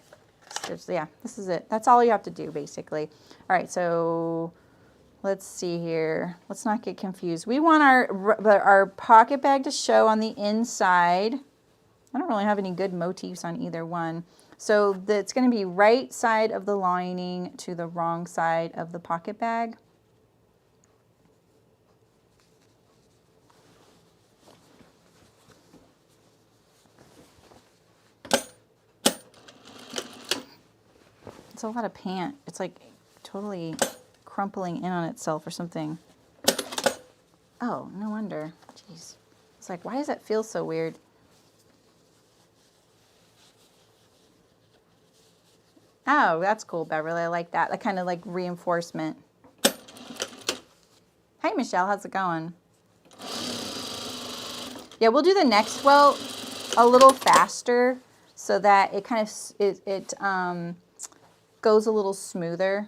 [SPEAKER 1] Yeah, this is it. That's all you have to do basically. All right, so let's see here. Let's not get confused. We want our pocket bag to show on the inside. I don't really have any good motifs on either one. So it's going to be right side of the lining to the wrong side of the pocket bag. It's a lot of pant. It's like totally crumpling in on itself or something. Oh, no wonder. Jeez. It's like, why does that feel so weird? Oh, that's cool, Beverly. I like that. That kind of like reinforcement. Hey, Michelle. How's it going? Yeah, we'll do the next welt a little faster so that it kind of goes a little smoother.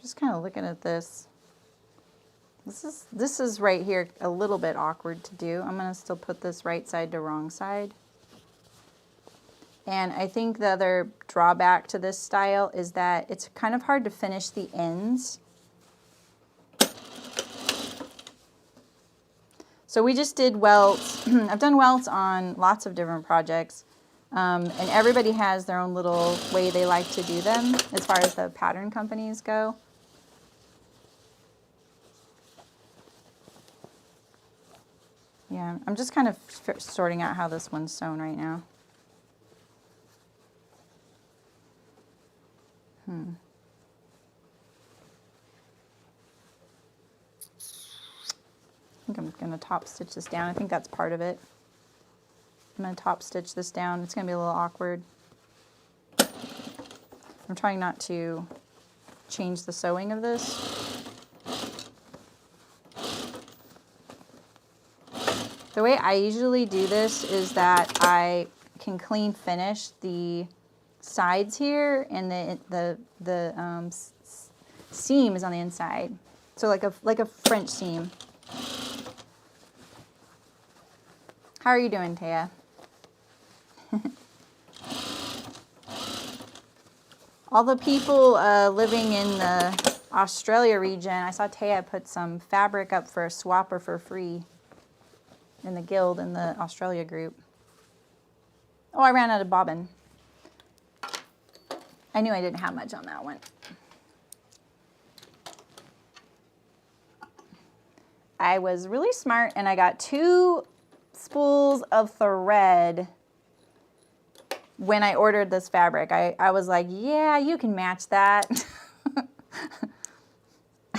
[SPEAKER 1] Just kind of looking at this. This is right here a little bit awkward to do. I'm going to still put this right side to wrong side. And I think the other drawback to this style is that it's kind of hard to finish the ends. So we just did welts. I've done welts on lots of different projects. And everybody has their own little way they like to do them as far as the pattern companies go. Yeah, I'm just kind of sorting out how this one's sewn right now. I think I'm going to top stitch this down. I think that's part of it. I'm going to top stitch this down. It's going to be a little awkward. I'm trying not to change the sewing of this. The way I usually do this is that I can clean finish the sides here, and the seam is on the inside. So like a French seam. How are you doing, Taya? All the people living in the Australia region. I saw Taya put some fabric up for a swapper for free in the guild in the Australia group. Oh, I ran out of bobbin. I knew I didn't have much on that one. I was really smart and I got 2 spools of thread when I ordered this fabric. I was like, yeah, you can match that.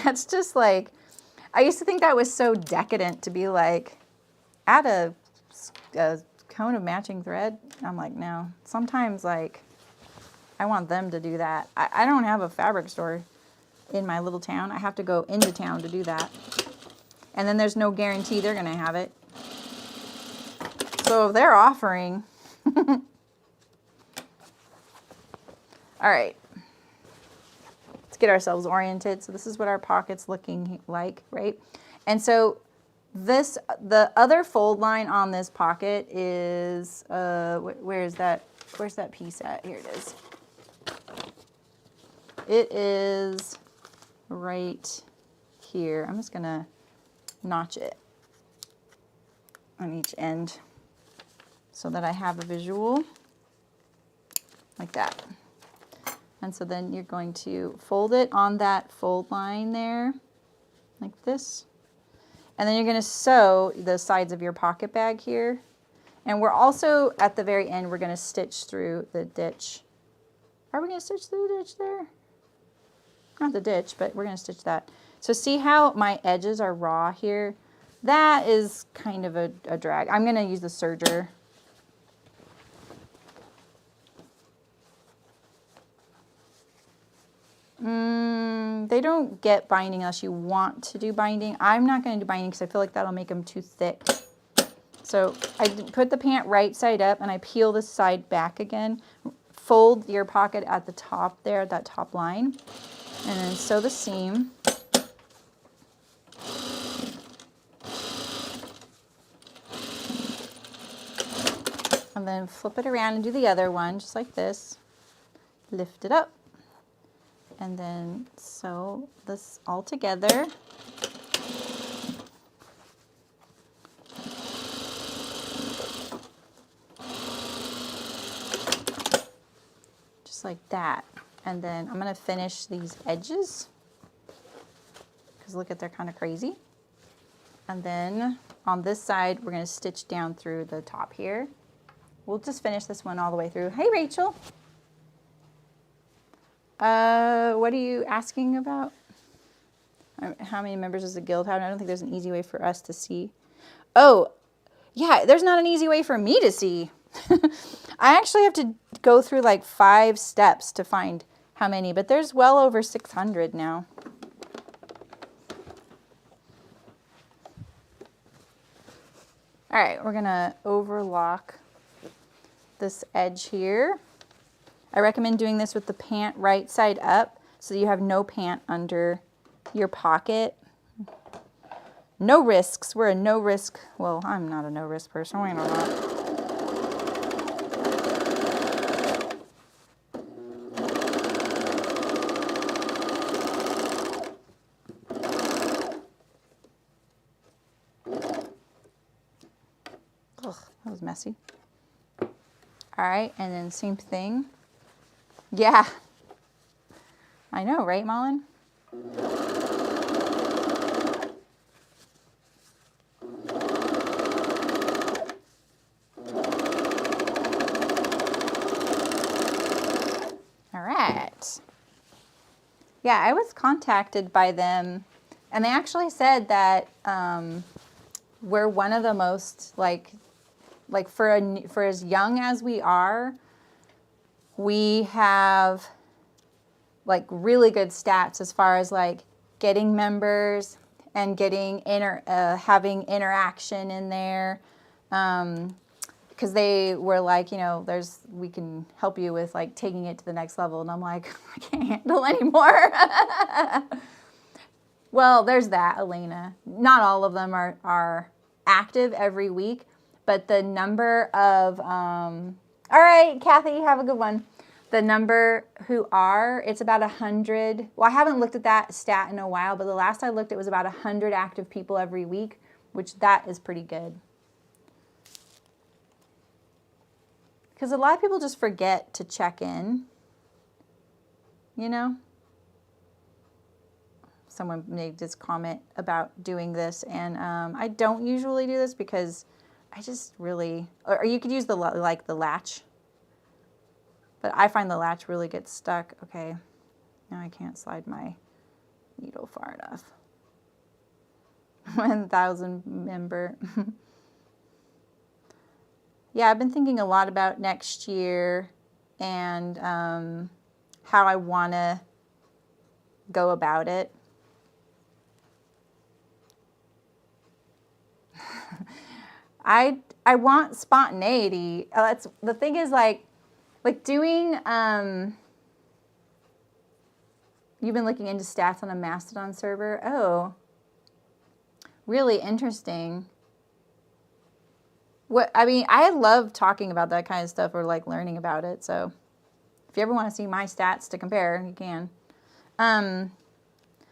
[SPEAKER 1] That's just like, I used to think that was so decadent to be like, add a cone of matching thread. I'm like, no. Sometimes like, I want them to do that. I don't have a fabric store in my little town. I have to go into town to do that. And then there's no guarantee they're gonna have it. So if they're offering. All right. Let's get ourselves oriented. So this is what our pocket's looking like, right? And so this, the other fold line on this pocket is, where's that piece at? Here it is. It is right here. I'm just gonna notch it on each end so that I have a visual like that. And so then you're going to fold it on that fold line there like this. And then you're going to sew the sides of your pocket bag here. And we're also at the very end, we're going to stitch through the ditch. Are we going to stitch through the ditch there? Not the ditch, but we're going to stitch that. So see how my edges are raw here? That is kind of a drag. I'm going to use the serger. They don't get binding unless you want to do binding. I'm not going to do binding because I feel like that'll make them too thick. So I put the pant right side up and I peel this side back again. Fold your pocket at the top there, that top line. And then sew the seam. And then flip it around and do the other one, just like this. Lift it up. And then sew this all together. Just like that. And then I'm going to finish these edges because look at, they're kind of crazy. And then on this side, we're going to stitch down through the top here. We'll just finish this one all the way through. Hey, Rachel. What are you asking about? How many members does the guild have? I don't think there's an easy way for us to see. Oh, yeah, there's not an easy way for me to see. I actually have to go through like 5 steps to find how many, but there's well over 600 now. All right, we're gonna overlock this edge here. I recommend doing this with the pant right side up so you have no pant under your pocket. No risks. We're a no risk. Well, I'm not a no risk person. I don't know. Ugh, that was messy. All right, and then same thing. Yeah. I know, right, Mullen? All right. Yeah, I was contacted by them, and they actually said that we're one of the most, like for as young as we are, we have like really good stats as far as like getting members and getting having interaction in there, because they were like, you know, we can help you with like taking it to the next level, and I'm like, I can't handle anymore. Well, there's that, Elena. Not all of them are active every week, but the number of all right, Kathy, have a good one. the number who are, it's about 100. Well, I haven't looked at that stat in a while, but the last I looked, it was about 100 active people every week, which that is pretty good. Because a lot of people just forget to check in, you know? Someone made this comment about doing this, and I don't usually do this because I just really, or you could use the like the latch, but I find the latch really gets stuck. Okay, now I can't slide my needle far enough. 1,000 member. Yeah, I've been thinking a lot about next year and how I want to go about it. I want spontaneity. That's the thing is like doing you've been looking into stats on a Mastodon server. Oh, really interesting. What I mean, I love talking about that kind of stuff or like learning about it. So if you ever want to see my stats to compare, you can.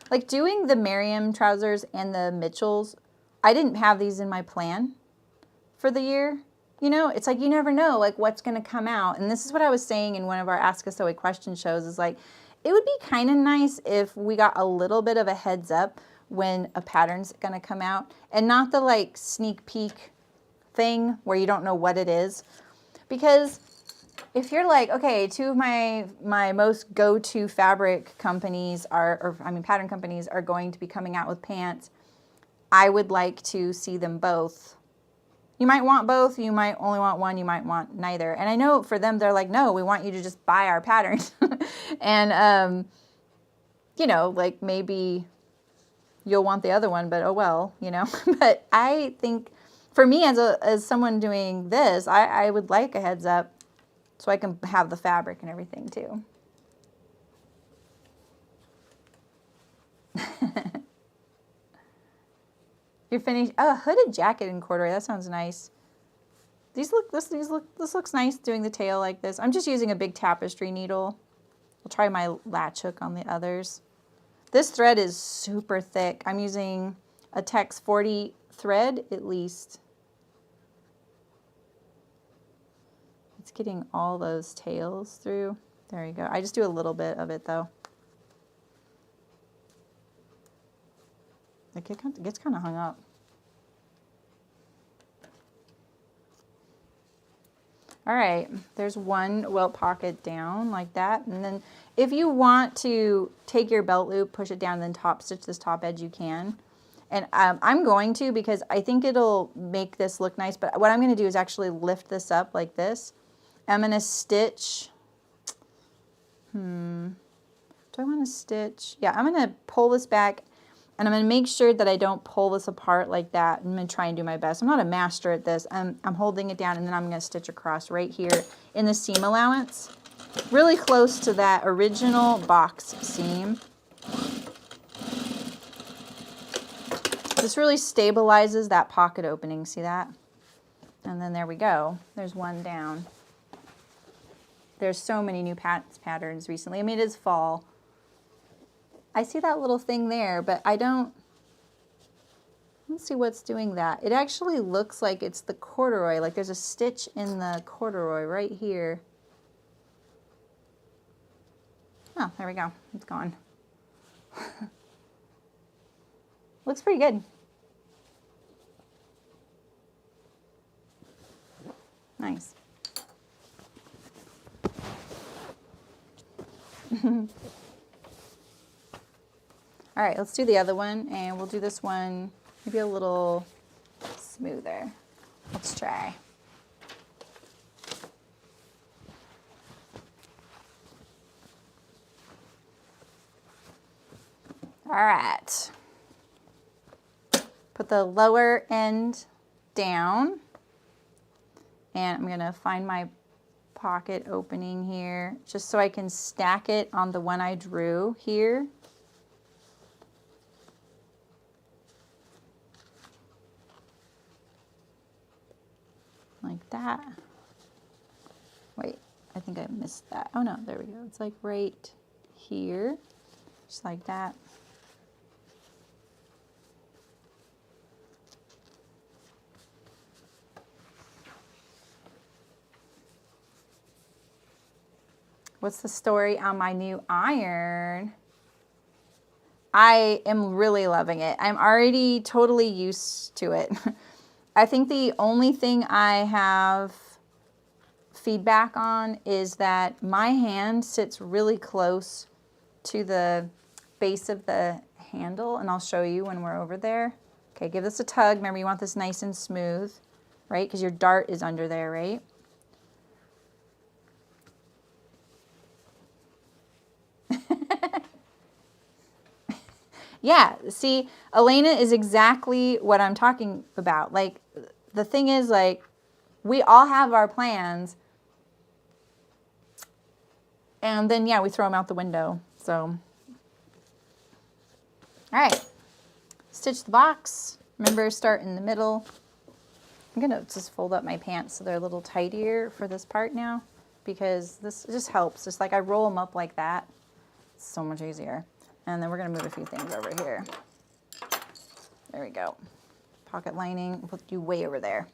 [SPEAKER 1] Like doing the Meriam trousers and the Mitchells, I didn't have these in my plan for the year. You know, it's like you never know like what's going to come out. And this is what I was saying in one of our Ask Us Away question shows is like, it would be kind of nice if we got a little bit of a heads up when a pattern's going to come out and not the like sneak peek thing where you don't know what it is. Because if you're like, okay, two of my most go-to fabric companies pattern companies are going to be coming out with pants, I would like to see them both. You might want both, you might only want one, you might want neither. And I know for them, they're like, no, we want you to just buy our patterns. And, you know, like maybe you'll want the other one, but oh well, you know. But I think for me as someone doing this, I would like a heads up so I can have the fabric and everything too. You're finished. Oh, a hooded jacket in corduroy. That sounds nice. This looks nice doing the tail like this. I'm just using a big tapestry needle. I'll try my latch hook on the others. This thread is super thick. I'm using a Tex 40 thread at least. It's getting all those tails through. There you go. I just do a little bit of it though. Like it gets kind of hung up. All right, there's one welt pocket down like that. And then if you want to take your belt loop, push it down, and then top stitch this top edge, you can. And I'm going to because I think it'll make this look nice. But what I'm going to do is actually lift this up like this. I'm going to stitch. Do I want to stitch? Yeah, I'm going to pull this back. And I'm going to make sure that I don't pull this apart like that. I'm going to try and do my best. I'm not a master at this. I'm holding it down, and then I'm going to stitch across right here in the seam allowance. Really close to that original box seam. This really stabilizes that pocket opening. See that? And then there we go. There's one down. There's so many new patterns recently. I mean, it is fall. I see that little thing there, but let's see what's doing that. It actually looks like it's the corduroy, like there's a stitch in the corduroy right here. Oh, there we go, it's gone. Looks pretty good. Nice. All right, let's do the other one, and we'll do this one maybe a little smoother. Let's try. All right. Put the lower end down, and I'm going to find my pocket opening here just so I can stack it on the one I drew here. Like that. Wait, I think I missed that. Oh no, there we go. It's like right here, just like that. What's the story on my new iron? I am really loving it. I'm already totally used to it. I think the only thing I have feedback on is that my hand sits really close to the base of the handle, and I'll show you when we're over there. Okay, give this a tug. Remember, you want this nice and smooth, right? Because your dart is under there, right? Yeah, see, Elena is exactly what I'm talking about. Like, the thing is, like, we all have our plans, and then, yeah, we throw them out the window. So, all right, stitch the box. Remember, start in the middle. I'm going to just fold up my pants so they're a little tighter for this part now, because this just helps. Just like I roll them up like that. It's so much easier. And then we're going to move a few things over here. There we go. Pocket lining, we'll put you way over there.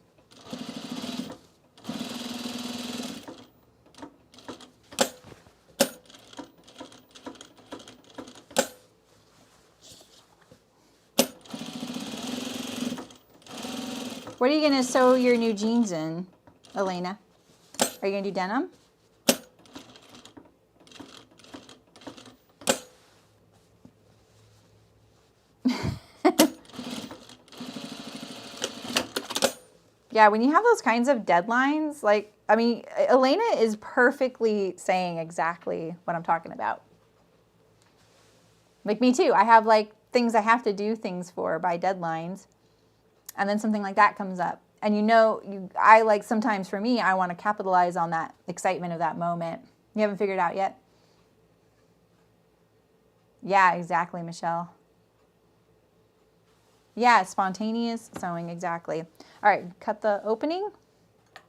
[SPEAKER 1] What are you going to sew your new jeans in, Elena? Are you going to do denim? Yeah, when you have those kinds of deadlines, like, I mean, Elena is perfectly saying exactly what I'm talking about. Like me too. I have like things I have to do things for by deadlines. And then something like that comes up. And you know, I like sometimes for me, I want to capitalize on that excitement of that moment. You haven't figured it out yet? Yeah, exactly, Michelle. Yeah, spontaneous sewing, exactly. All right, cut the opening.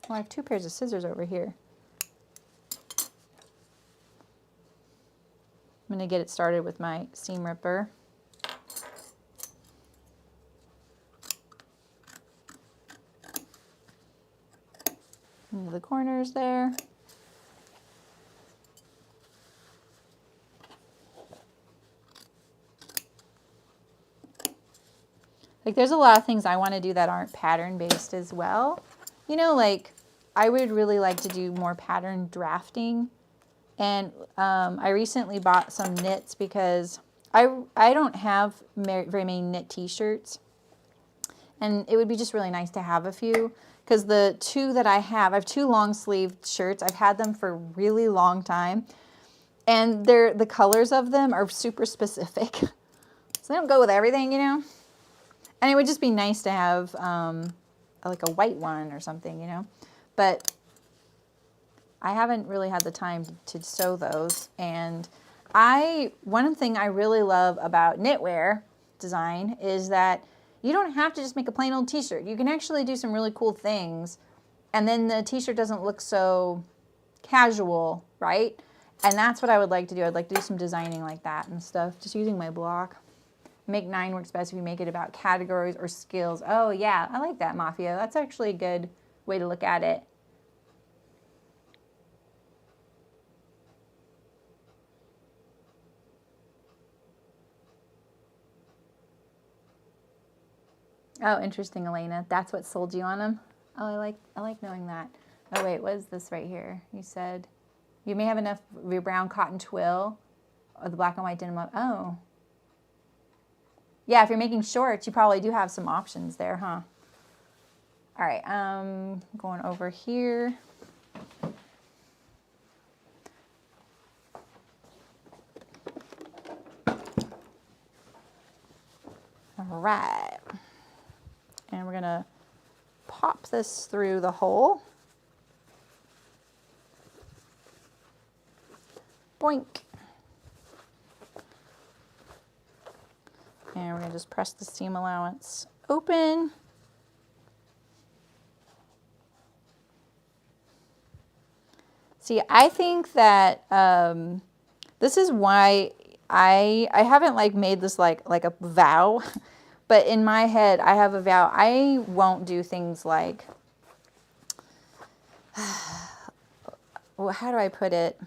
[SPEAKER 1] Oh, I have 2 pairs of scissors over here. I'm going to get it started with my seam ripper. Into the corners there. Like, there's a lot of things I want to do that aren't pattern based as well. You know, like, I would really like to do more pattern drafting. And I recently bought some knits because I don't have very many knit t-shirts. And it would be just really nice to have a few. Because the 2 that I have 2 long sleeved shirts. I've had them for a really long time. And the colors of them are super specific. So they don't go with everything, you know. And it would just be nice to have like a white one or something, you know. But I haven't really had the time to sew those. And one thing I really love about knitwear design is that you don't have to just make a plain old t-shirt. You can actually do some really cool things. And then the t-shirt doesn't look so casual, right? And that's what I would like to do. I'd like to do some designing like that and stuff, just using my block. Make 9 works best if you make it about categories or skills. Oh yeah, I like that, Mafia. That's actually a good way to look at it. Oh, interesting, Elena. That's what sold you on them? Oh, I like knowing that. Oh wait, what is this right here? You said you may have enough of your brown cotton twill or the black and white denim. Oh. Yeah, if you're making shorts, you probably do have some options there, huh? All right, going over here. All right. And we're gonna pop this through the hole. Boink. And we're going to just press the seam allowance open. See, I think that this is why I haven't like made this like a vow, but in my head I have a vow. I won't do things like, well, how do I put it?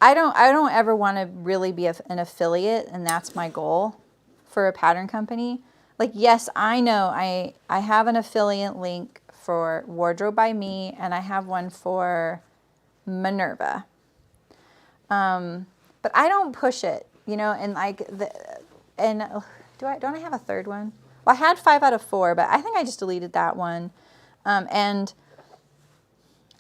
[SPEAKER 1] I don't ever want to really be an affiliate, and that's my goal for a pattern company. Like, yes, I know I have an affiliate link for Wardrobe by Me, and I have one for Minerva. But I don't push it, you know, and like don't I have a third one? Well, I had 5 out of 4, but I think I just deleted that one. And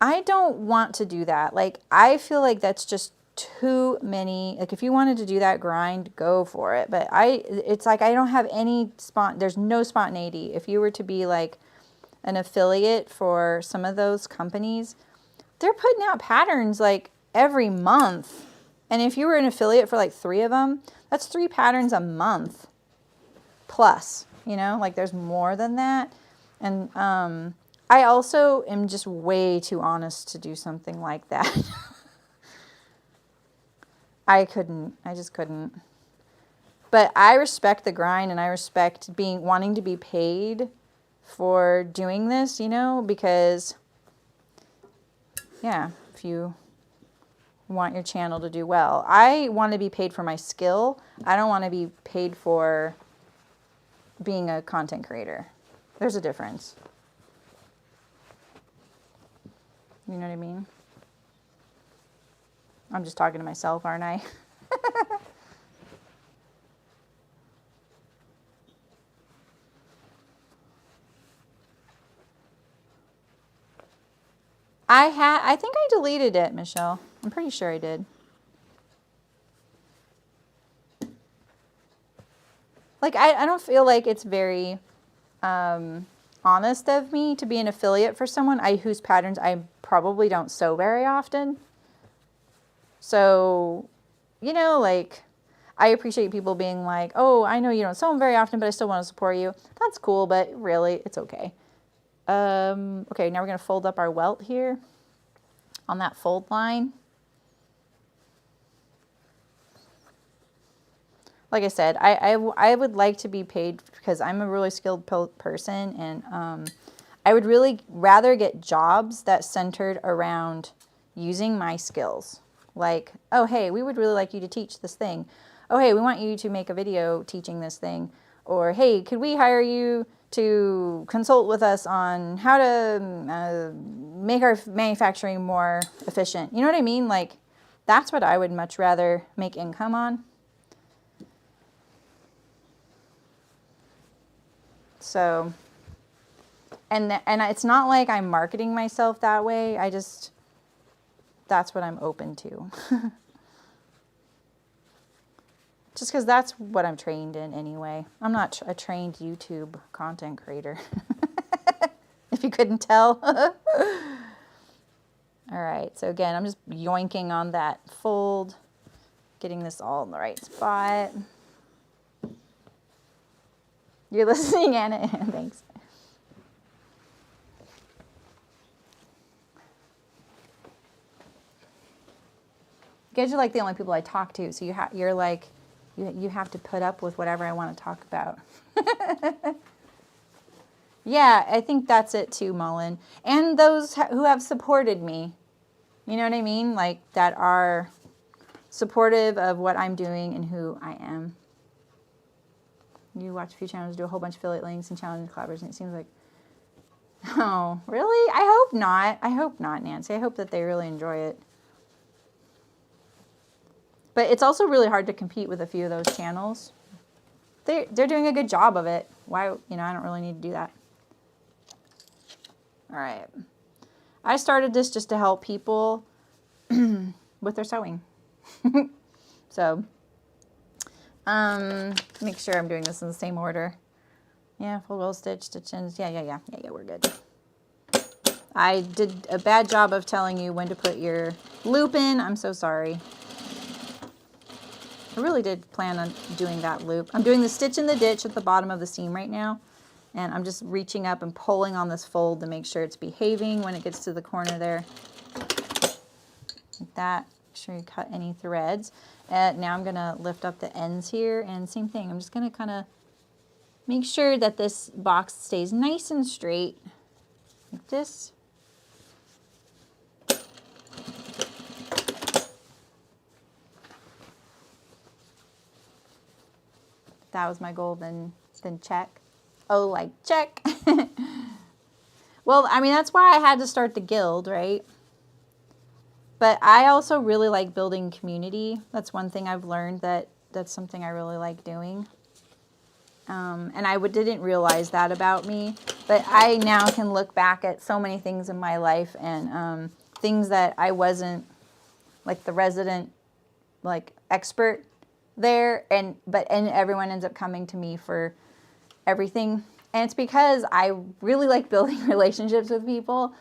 [SPEAKER 1] I don't want to do that. Like, I feel like that's just too many. Like, if you wanted to do that grind, go for it. But it's like I don't have any there's no spontaneity. If you were to be like an affiliate for some of those companies, they're putting out patterns like every month. And if you were an affiliate for like 3 of them, that's 3 patterns a month plus, you know, like there's more than that. And I also am just way too honest to do something like that. I just couldn't. But I respect the grind, and I respect wanting to be paid for doing this, you know, because yeah, if you want your channel to do well. I want to be paid for my skill. I don't want to be paid for being a content creator. There's a difference. You know what I mean? I'm just talking to myself, aren't I? I think I deleted it, Michelle. I'm pretty sure I did. Like, I don't feel like it's very honest of me to be an affiliate for someone whose patterns I probably don't sew very often. So, you know, like, I appreciate people being like, oh, I know you don't sew them very often, but I still want to support you. That's cool, but really, it's okay. Okay, now we're going to fold up our welt here on that fold line. Like I said, I would like to be paid because I'm a really skilled person, and I would really rather get jobs that centered around using my skills. Like, oh, hey, we would really like you to teach this thing. Oh, hey, we want you to make a video teaching this thing. Or, hey, could we hire you to consult with us on how to make our manufacturing more efficient? You know what I mean? Like, that's what I would much rather make income on. So, and it's not like I'm marketing myself that way. That's what I'm open to. Just because that's what I'm trained in anyway. I'm not a trained YouTube content creator. If you couldn't tell. All right, so again, I'm just yoinking on that fold, getting this all in the right spot. You're listening, Anna? Thanks. You guys are like the only people I talk to, so you're like, you have to put up with whatever I want to talk about. Yeah, I think that's it too, Mullen. And those who have supported me, you know what I mean? Like, that are supportive of what I'm doing and who I am. You watch a few channels do a whole bunch of affiliate links and challenge collaborators, and it seems like, oh, really? I hope not. I hope not, Nancy. I hope that they really enjoy it. But it's also really hard to compete with a few of those channels. They're doing a good job of it. Why, you know, I don't really need to do that. All right. I started this just to help people with their sewing. So, make sure I'm doing this in the same order. Yeah, fold well, stitch ends. Yeah, we're good. I did a bad job of telling you when to put your loop in. I'm so sorry. I really did plan on doing that loop. I'm doing the stitch in the ditch at the bottom of the seam right now. And I'm just reaching up and pulling on this fold to make sure it's behaving when it gets to the corner there. that. Make sure you cut any threads. Now I'm going to lift up the ends here, and same thing. I'm just going to kind of make sure that this box stays nice and straight, like this. If that was my goal, then check. Oh, like check. Well, I mean, that's why I had to start the guild, right? But I also really like building community. That's one thing I've learned, that's something I really like doing. And I didn't realize that about me. But I now can look back at so many things in my life and things that I wasn't like the resident like expert there. But everyone ends up coming to me for everything. And it's because I really like building relationships with people.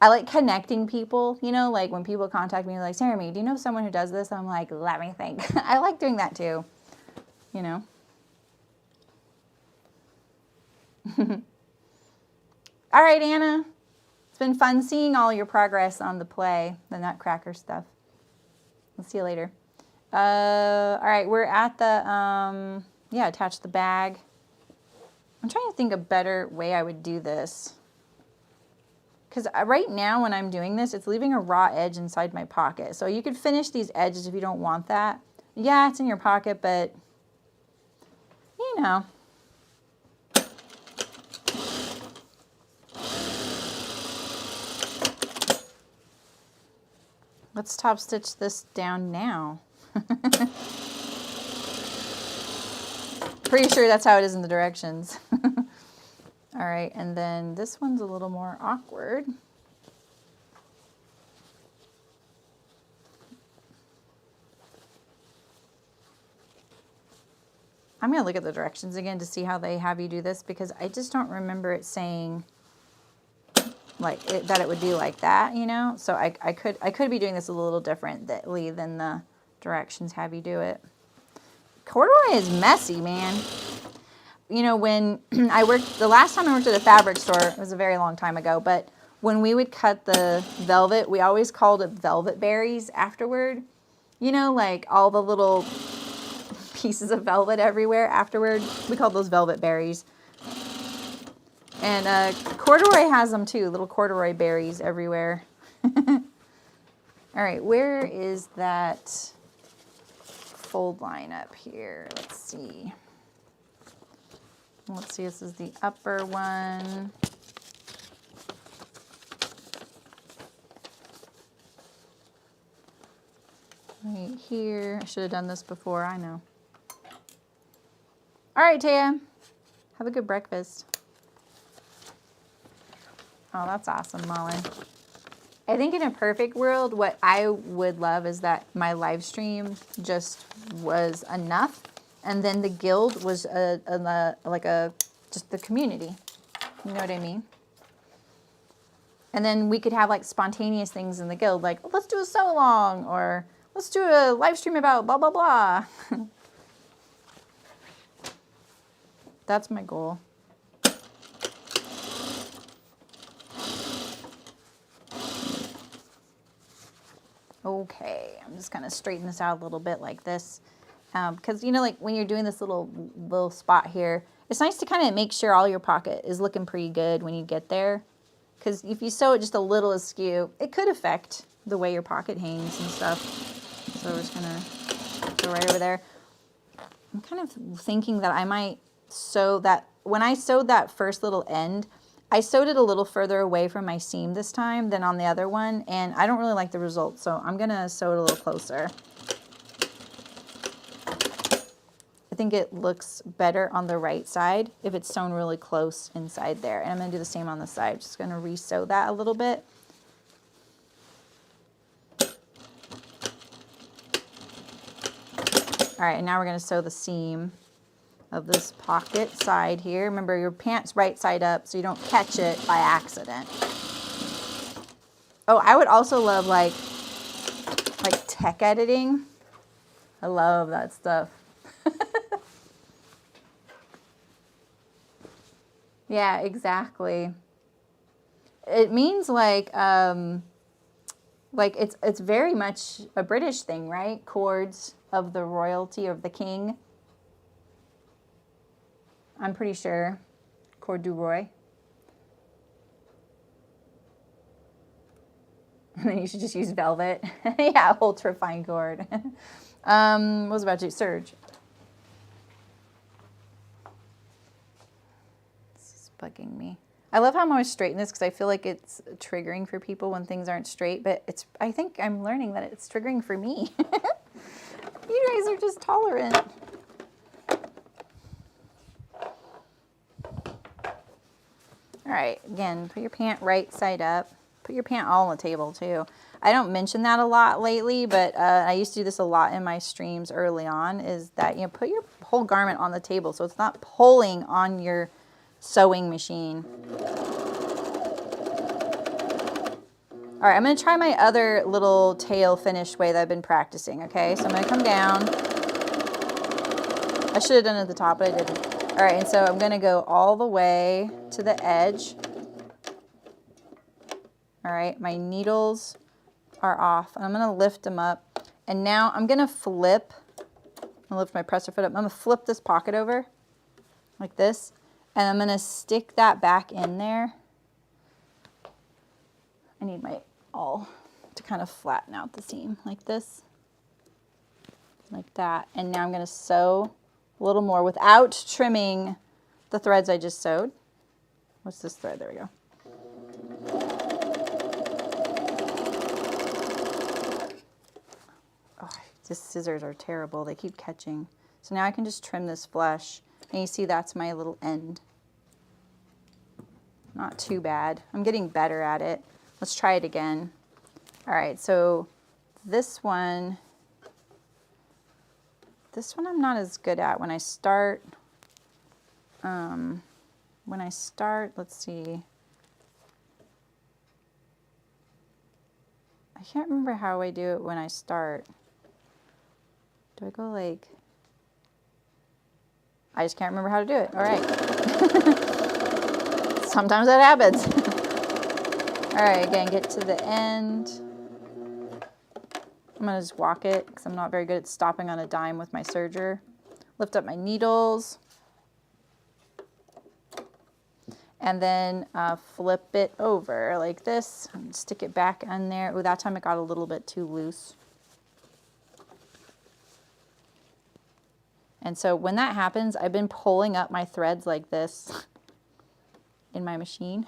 [SPEAKER 1] I like connecting people, you know, like when people contact me like, Saremy, do you know someone who does this? I'm like, let me think. I like doing that too, you know. All right, Anna. It's been fun seeing all your progress on the play, the Nutcracker stuff. We'll see you later. All right, we're at the, yeah, attach the bag. I'm trying to think a better way I would do this. Because right now when I'm doing this, it's leaving a raw edge inside my pocket. So you could finish these edges if you don't want that. Yeah, it's in your pocket, but, you know. Let's top stitch this down now. Pretty sure that's how it is in the directions. All right, and then this one's a little more awkward. I'm gonna look at the directions again to see how they have you do this, because I just don't remember it saying like that it would be like that, you know? So I could be doing this a little differently than the directions have you do it. Corduroy is messy, man. You know, when I worked, the last time I worked at a fabric store, it was a very long time ago, but when we would cut the velvet, we always called it velvet berries afterward. You know, like all the little pieces of velvet everywhere afterward. We called those velvet berries. And corduroy has them too, little corduroy berries everywhere. All right, where is that fold line up here? Let's see. Let's see, this is the upper one. Right here. I should have done this before, I know. All right, Taya. Have a good breakfast. Oh, that's awesome, Mullen. I think in a perfect world, what I would love is that my live stream just was enough. And then the guild was just the community. You know what I mean? And then we could have like spontaneous things in the guild, like, oh, let's do a sew along, or let's do a live stream about blah, blah, blah. That's my goal. Okay, I'm just gonna straighten this out a little bit like this. Because, you know, like when you're doing this little spot here, it's nice to kind of make sure all your pocket is looking pretty good when you get there. Because if you sew it just a little askew, it could affect the way your pocket hangs and stuff. So we're just gonna go right over there. I'm kind of thinking that I might sew that, when I sewed that first little end, I sewed it a little further away from my seam this time than on the other one, and I don't really like the result, so I'm gonna sew it a little closer. I think it looks better on the right side if it's sewn really close inside there. And I'm going to do the same on the side. Just going to re-sew that a little bit. All right, and now we're going to sew the seam of this pocket side here. Remember, your pants right side up so you don't catch it by accident. Oh, I would also love like tech editing. I love that stuff. Yeah, exactly. It means like, what Like it's very much a British thing, right? Cords of the royalty of the king. I'm pretty sure. Corduroy. And then you should just use velvet. Yeah, ultra fine cord. What was I about to do? Serge. This is bugging me. I love how I'm always straightening this because I feel like it's triggering for people when things aren't straight, but I think I'm learning that it's triggering for me. You guys are just tolerant. All right, again, put your pant right side up. Put your pant all on the table too. I don't mention that a lot lately, but I used to do this a lot in my streams early on, is that, you know, put your whole garment on the table so it's not pulling on your sewing machine. All right, I'm gonna try my other little tail finish way that I've been practicing, okay? So I'm gonna come down. I should have done it at the top, but I didn't. All right, and so I'm gonna go all the way to the edge. All right, my needles are off, and I'm gonna lift them up. And now I'm gonna flip, I'm gonna lift my presser foot up. I'm gonna flip this pocket over like this, and I'm gonna stick that back in there. I need my awl to kind of flatten out the seam like this, like that. And now I'm gonna sew a little more without trimming the threads I just sewed. What's this thread? There we go. Oh, these scissors are terrible. They keep catching. So now I can just trim this flush. And you see that's my little end. Not too bad. I'm getting better at it. Let's try it again. All right, so this one I'm not as good at. When I start, let's see. I can't remember how I do it when I start. Do I go like, I just can't remember how to do it. All right. Sometimes that happens. All right, again, get to the end. I'm gonna just walk it because I'm not very good at stopping on a dime with my serger. Lift up my needles. And then flip it over like this. And stick it back in there. Oh, that time it got a little bit too loose. And so when that happens, I've been pulling up my threads like this in my machine.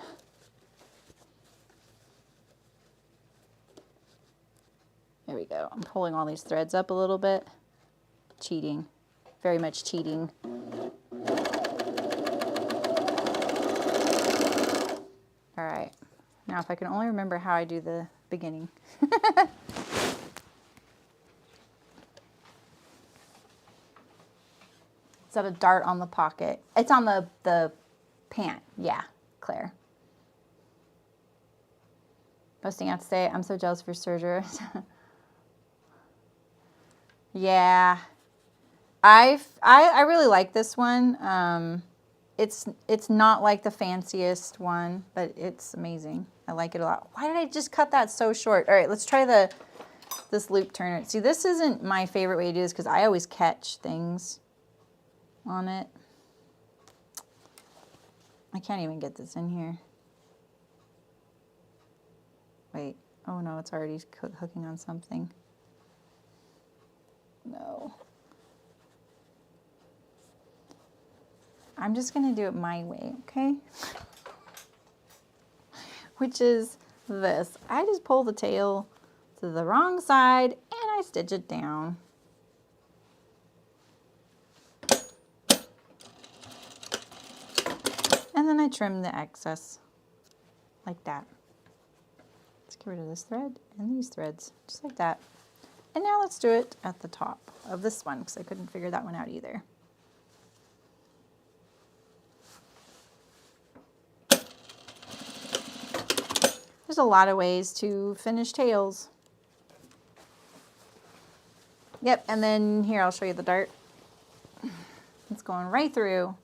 [SPEAKER 1] There we go. I'm pulling all these threads up a little bit. Cheating. Very much cheating. All right. Now if I can only remember how I do the beginning. Is that a dart on the pocket? It's on the pant. Yeah, Claire. Best thing I have to say, I'm so jealous of your serger. Yeah, I really like this one. It's not like the fanciest one, but it's amazing. I like it a lot. Why did I just cut that so short? All right, let's try this loop turner. See, this isn't my favorite way to do this because I always catch things on it. I can't even get this in here. Wait, oh no, it's already hooking on something. No. I'm just gonna do it my way, okay? Which is this. I just pull the tail to the wrong side and I stitch it down. And then I trim the excess like that. Let's get rid of this thread and these threads, just like that. And now let's do it at the top of this one because I couldn't figure that one out either. There's a lot of ways to finish tails. Yep, and then here I'll show you the dart. It's going right through.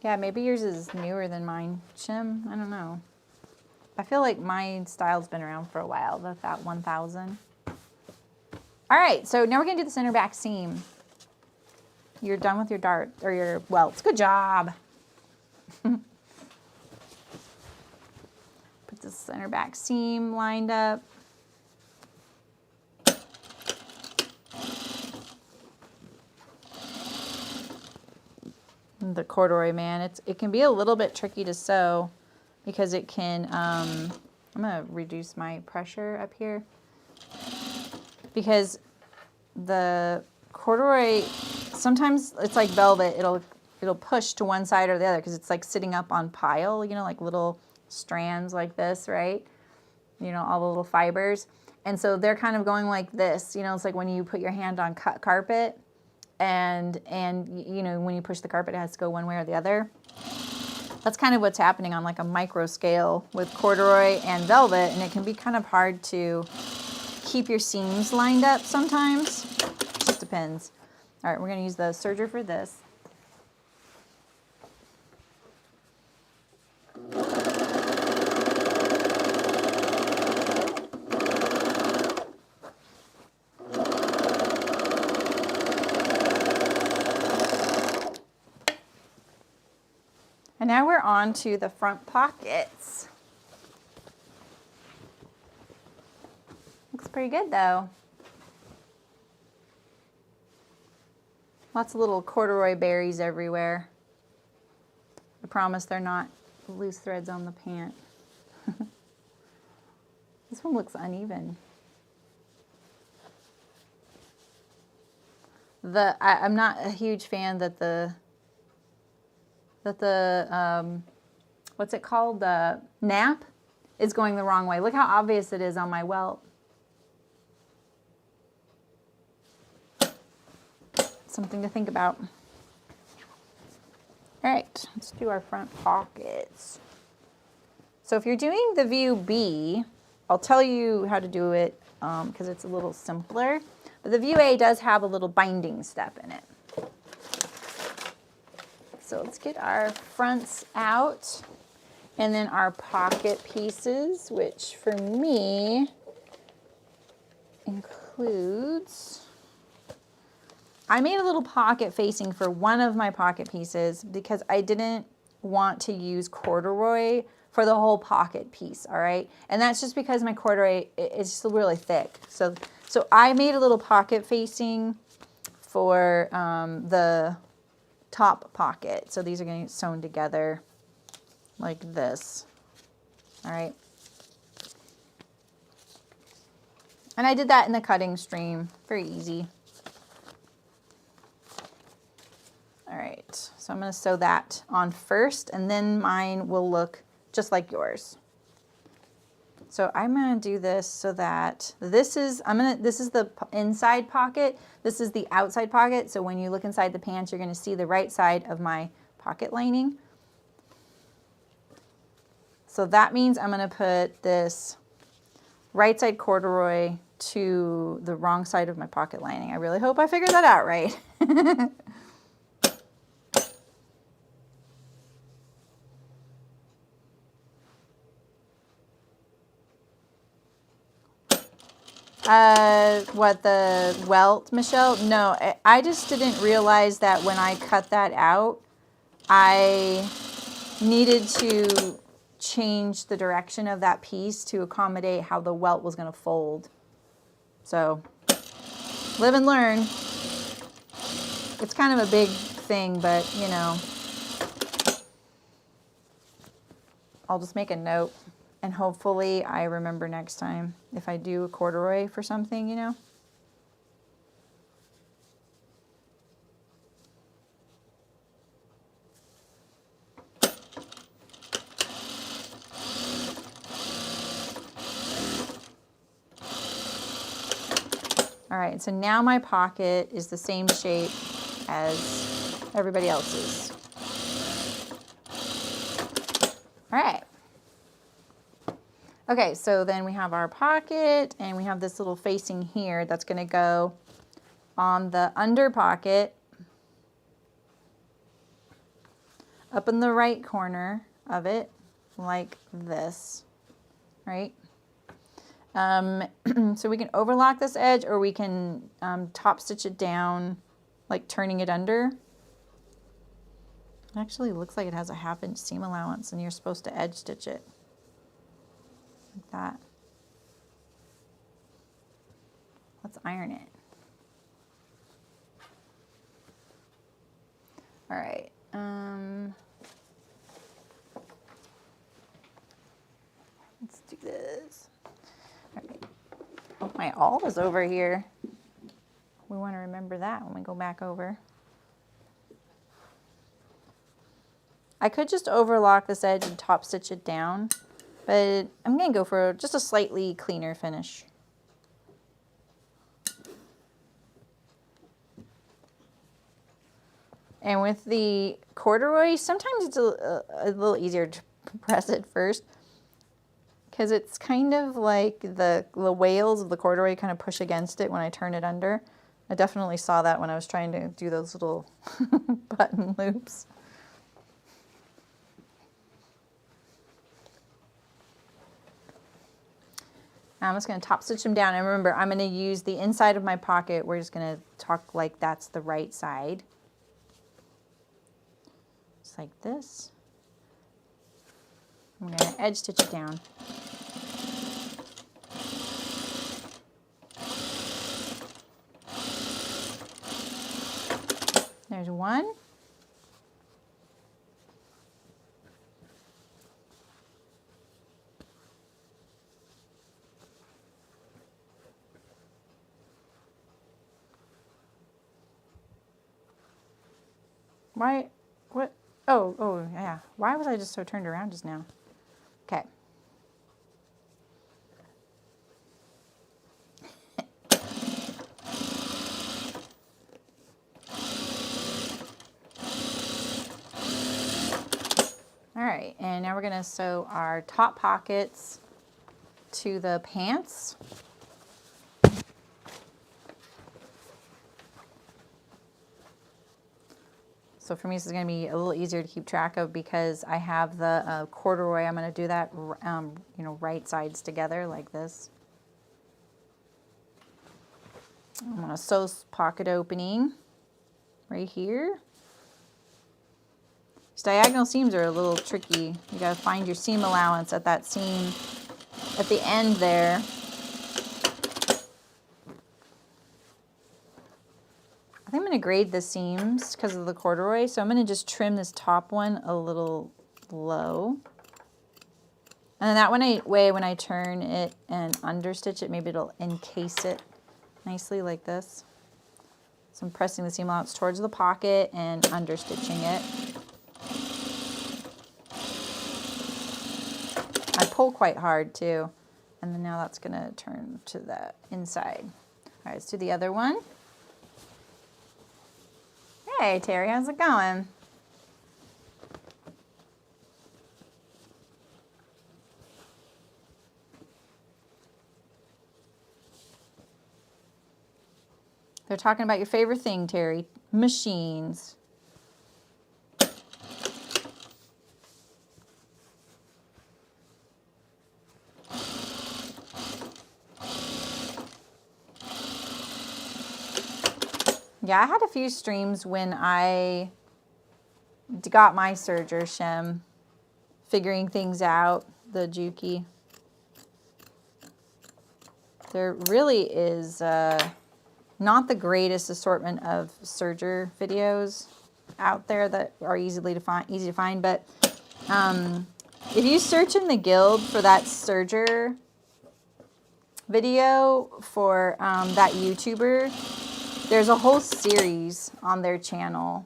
[SPEAKER 1] Yeah, maybe yours is newer than mine. Shim, I don't know. I feel like my style's been around for a while, that 1000. All right, so now we're gonna do the center back seam. You're done with your dart, or your welts. Good job. Put the center back seam lined up. The corduroy, man, it can be a little bit tricky to sew because it can, I'm gonna reduce my pressure up here because the corduroy, sometimes it's like velvet, it'll push to one side or the other because it's like sitting up on pile, you know, like little strands like this, right? You know, all the little fibers. And so they're kind of going like this, you know, it's like when you put your hand on cut carpet and you know, when you push the carpet, it has to go one way or the other. That's kind of what's happening on like a micro scale with corduroy and velvet, and it can be kind of hard to keep your seams lined up sometimes. Just depends. All right, we're gonna use the serger for this. And now we're on to the front pockets. Looks pretty good though. Lots of little corduroy berries everywhere. I promise they're not loose threads on the pant. This one looks uneven. I'm not a huge fan that the what's it called? The nap is going the wrong way. Look how obvious it is on my welt. Something to think about. All right, let's do our front pockets. So if you're doing the view B, I'll tell you how to do it because it's a little simpler. But the view A does have a little binding step in it. So let's get our fronts out and then our pocket pieces, which for me includes, I made a little pocket facing for one of my pocket pieces because I didn't want to use corduroy for the whole pocket piece, all right? And that's just because my corduroy is just really thick. So I made a little pocket facing for the top pocket. So these are going to get sewn together like this. All right. And I did that in the cutting stream. Very easy. All right. So I'm going to sew that on first, and then mine will look just like yours. So I'm going to do this so that this is the inside pocket. This is the outside pocket. So when you look inside the pants, you're going to see the right side of my pocket lining. So that means I'm going to put this right side corduroy to the wrong side of my pocket lining. I really hope I figured that out right. What, the welt, Michelle? No, I just didn't realize that when I cut that out, I needed to change the direction of that piece to accommodate how the welt was going to fold. So, live and learn. It's kind of a big thing, but, you know, I'll just make a note. And hopefully I remember next time if I do a corduroy for something, you know. All right, so now my pocket is the same shape as everybody else's. All right. Okay, so then we have our pocket and we have this little facing here that's going to go on the under pocket up in the right corner of it, like this, right? So we can overlock this edge, or we can top stitch it down, like turning it under. It actually looks like it has a 1/2 inch seam allowance, and you're supposed to edge stitch it like that. Let's iron it. All right. Let's do this. All right. Oh, my awl is over here. We want to remember that when we go back over. I could just overlock this edge and top stitch it down, but I'm going to go for just a slightly cleaner finish. And with the corduroy, sometimes it's a little easier to press it first, because it's kind of like the wales of the corduroy kind of push against it when I turn it under. I definitely saw that when I was trying to do those little button loops. I'm just going to top stitch them down, and remember, I'm going to use the inside of my pocket. We're just going to talk like that's the right side. Just like this. I'm going to edge stitch it down. There's one. Why? What? Oh, yeah. Why was I just so turned around just now? Okay. All right, and now we're going to sew our top pockets to the pants. So for me, this is going to be a little easier to keep track of because I have the corduroy. I'm going to do that, you know, right sides together like this. I'm going to sew this pocket opening right here. These diagonal seams are a little tricky. You got to find your seam allowance at that seam at the end there. I think I'm going to grade the seams because of the corduroy, so I'm going to just trim this top one a little low. And then that way, when I turn it and understitch it, maybe it'll encase it nicely like this. So I'm pressing the seam allowance towards the pocket and understitching it. I pull quite hard too. And then now that's going to turn to the inside. All right, let's do the other one. Hey, Terry, how's it going? They're talking about your favorite thing, Terry, machines. Yeah, I had a few streams when I got my serger shim, figuring things out, the Juki. There really is not the greatest assortment of serger videos out there that are easy to find, but if you search in the guild for that serger video for that YouTuber, there's a whole series on their channel.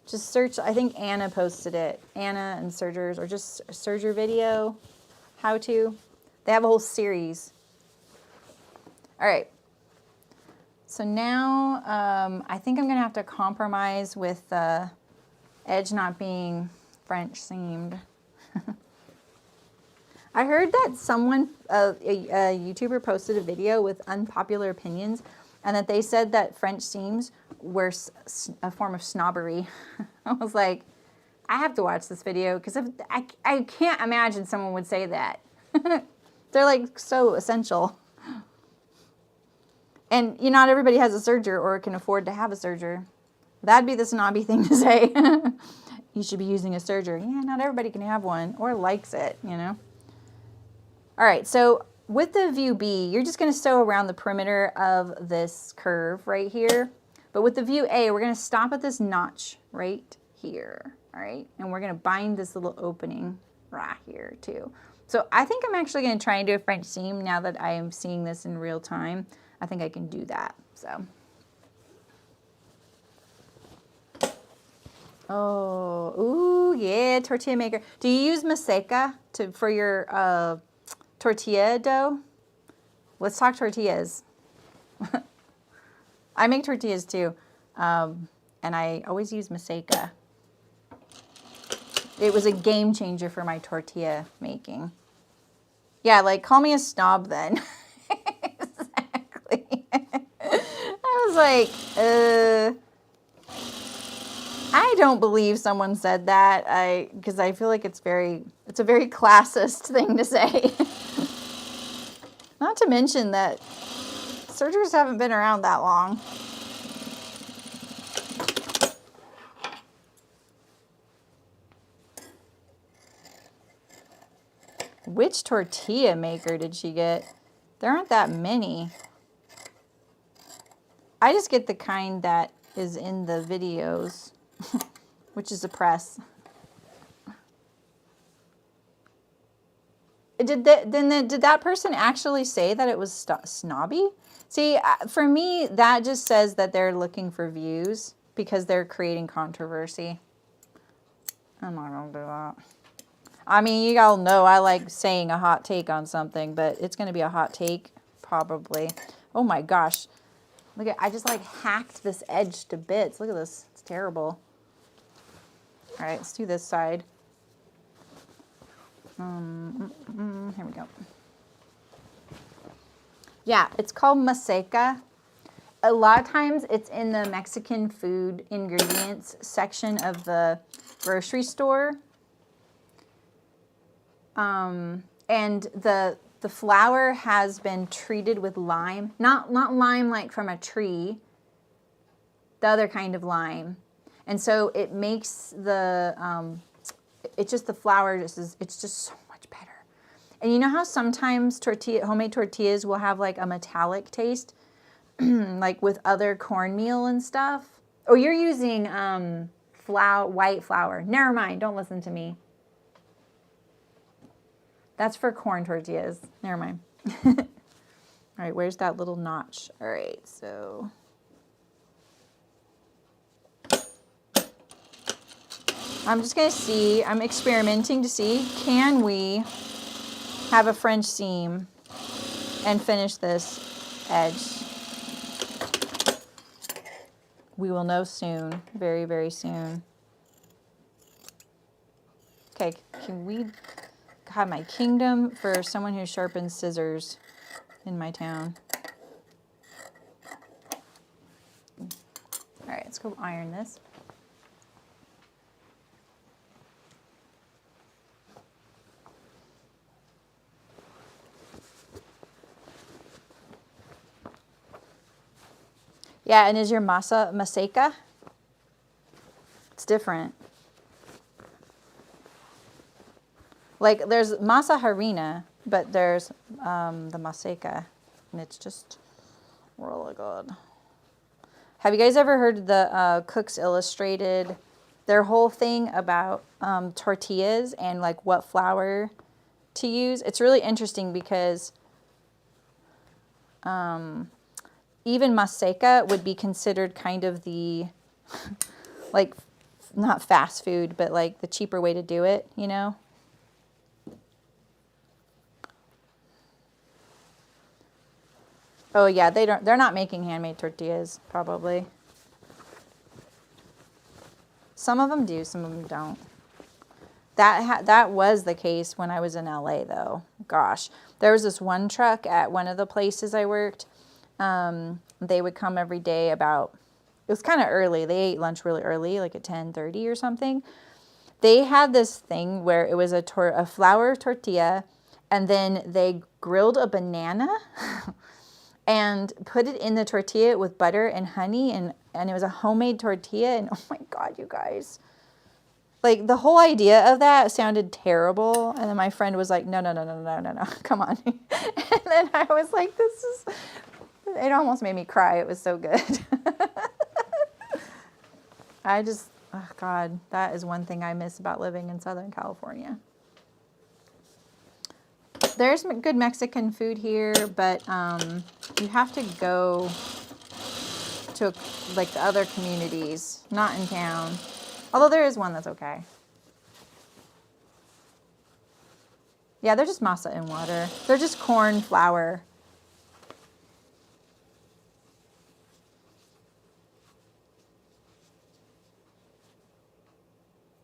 [SPEAKER 1] Just search, I think Anna posted it. Anna and Sergers, or just Serger video, how to. They have a whole series. All right. So now I think I'm going to have to compromise with the edge not being French seamed. I heard that someone, a YouTuber posted a video with unpopular opinions, and that they said that French seams were a form of snobbery. I was like, I have to watch this video because I can't imagine someone would say that. They're like so essential. And not everybody has a serger or can afford to have a serger. That'd be the snobby thing to say. You should be using a serger. Yeah, not everybody can have one or likes it, All right, so with the view B, you're just going to sew around the perimeter of this curve right here. But with the view A, we're going to stop at this notch right here. All right, and we're going to bind this little opening right here too. So I think I'm actually going to try and do a French seam now that I am seeing this in real time. I think I can do that. So, oh, ooh, yeah, tortilla maker. Do you use maseca for your tortilla dough? Let's talk tortillas. I make tortillas too, and I always use maseca. It was a game changer for my tortilla making. Yeah, like call me a snob then. Exactly. I was like, I don't believe someone said that. Because I feel like it's a very classist thing to say. Not to mention that sergers haven't been around that long. Which tortilla maker did she get? There aren't that many. I just get the kind that is in the videos, which is a press. Did that person actually say that it was snobby? See, for me, that just says that they're looking for views because they're creating controversy. I'm not going to do that. I mean, you all know I like saying a hot take on something, but it's going to be a hot take, probably. Oh my gosh. Look at, I just like hacked this edge to bits. Look at this. It's terrible. All right, let's do this side. Here we go. Yeah, it's called maseca. A lot of times it's in the Mexican food ingredients section of the grocery store. And the flour has been treated with lime, not lime like from a tree, the other kind of lime. And so it makes the, it's just the flour it's just so much better. And you know how sometimes homemade tortillas will have like a metallic taste, like with other cornmeal and stuff? Oh, you're using white flour. Never mind, don't listen to me. That's for corn tortillas. Never mind. All right, where's that little notch? All right, so. I'm just going to see. I'm experimenting to see, can we have a French seam and finish this edge? We will know soon. Very, very soon. Okay, can we... God, my kingdom for someone who sharpens scissors in my town. All right, let's go iron this. Yeah, and is your masa maseca? It's different. Like, there's masa harina, but there's the maseca, and it's just really good. Have you guys ever heard the Cooks Illustrated, their whole thing about tortillas and, like, what flour to use? It's really interesting because even maseca would be considered kind of the, like, not fast food, but, like, the cheaper way to do it, you know? Oh yeah, they're not making handmade tortillas, probably. Some of them do, some of them don't. That was the case when I was in LA though. Gosh, there was this one truck at one of the places I worked. They would come every day it was kind of early. They ate lunch really early, like at 10:30 or something. they had this thing where it was a flour tortilla, and then they grilled a banana and put it in the tortilla with butter and honey, and it was a homemade tortilla, and oh my God, you guys. Like, the whole idea of that sounded terrible, and then my friend was like, no, come on. And then I was like, it almost made me cry. It was so good. Oh God, that is one thing I miss about living in Southern California. There's good Mexican food here, but you have to go to like the other communities, not in town. Although there is one that's okay. Yeah, they're just masa and water. They're just corn flour.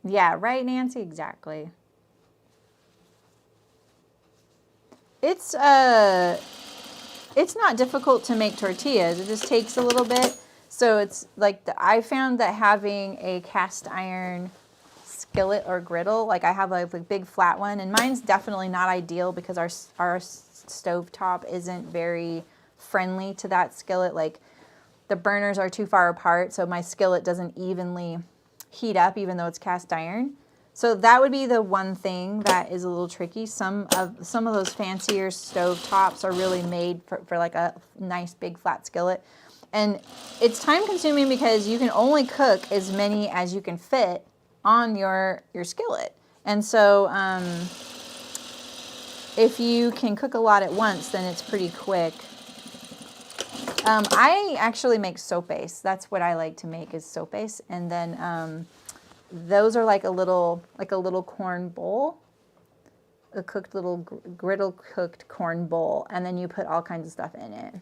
[SPEAKER 1] Yeah, right, Nancy? Exactly. It's not difficult to make tortillas. It just takes a little bit. So it's like I found that having a cast iron skillet or griddle, like I have a big flat one, and mine's definitely not ideal because our stovetop isn't very friendly to that skillet. Like the burners are too far apart, so my skillet doesn't evenly heat up even though it's cast iron. So that would be the one thing that is a little tricky. Some of those fancier stove tops are really made for like a nice big flat skillet. And it's time consuming because you can only cook as many as you can fit on your skillet. And so if you can cook a lot at once, then it's pretty quick. I actually make sopes. That's what I like to make is sopes. And then those are like a little corn bowl, a cooked little griddle cooked corn bowl, and then you put all kinds of stuff in it.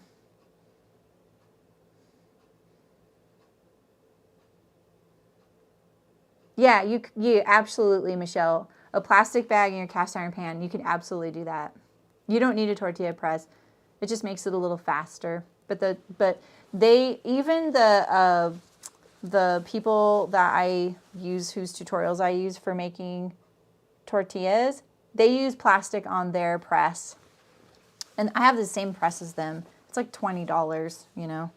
[SPEAKER 1] Yeah, you absolutely, Michelle. A plastic bag in your cast iron pan, you can absolutely do that. You don't need a tortilla press. It just makes it a little faster. But the people that I use, whose tutorials I use for making tortillas, they use plastic on their press. And I have the same press as them. It's like $20, you know.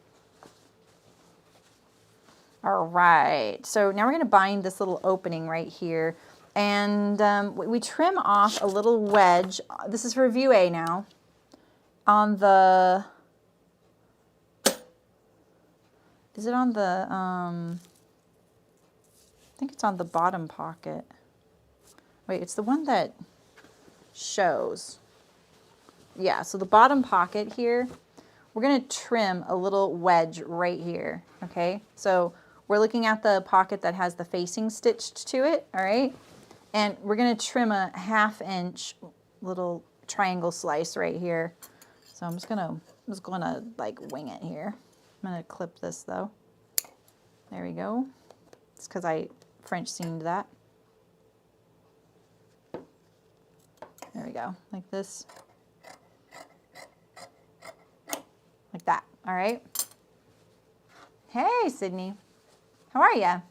[SPEAKER 1] All right, so now we're going to bind this little opening right here. And we trim off a little wedge. This is for view A now. On the... Is it on the... I think it's on the bottom pocket. Wait, it's the one that shows. Yeah, so the bottom pocket here, we're going to trim a little wedge right here, okay? So we're looking at the pocket that has the facing stitched to it, all right? And we're going to trim a 1/2 inch little triangle slice right here. So I'm just going to like wing it here. I'm going to clip this though. There we go. It's because I French seamed that. There we go, like this. Like that, all right? Hey, Sydney. How are ya?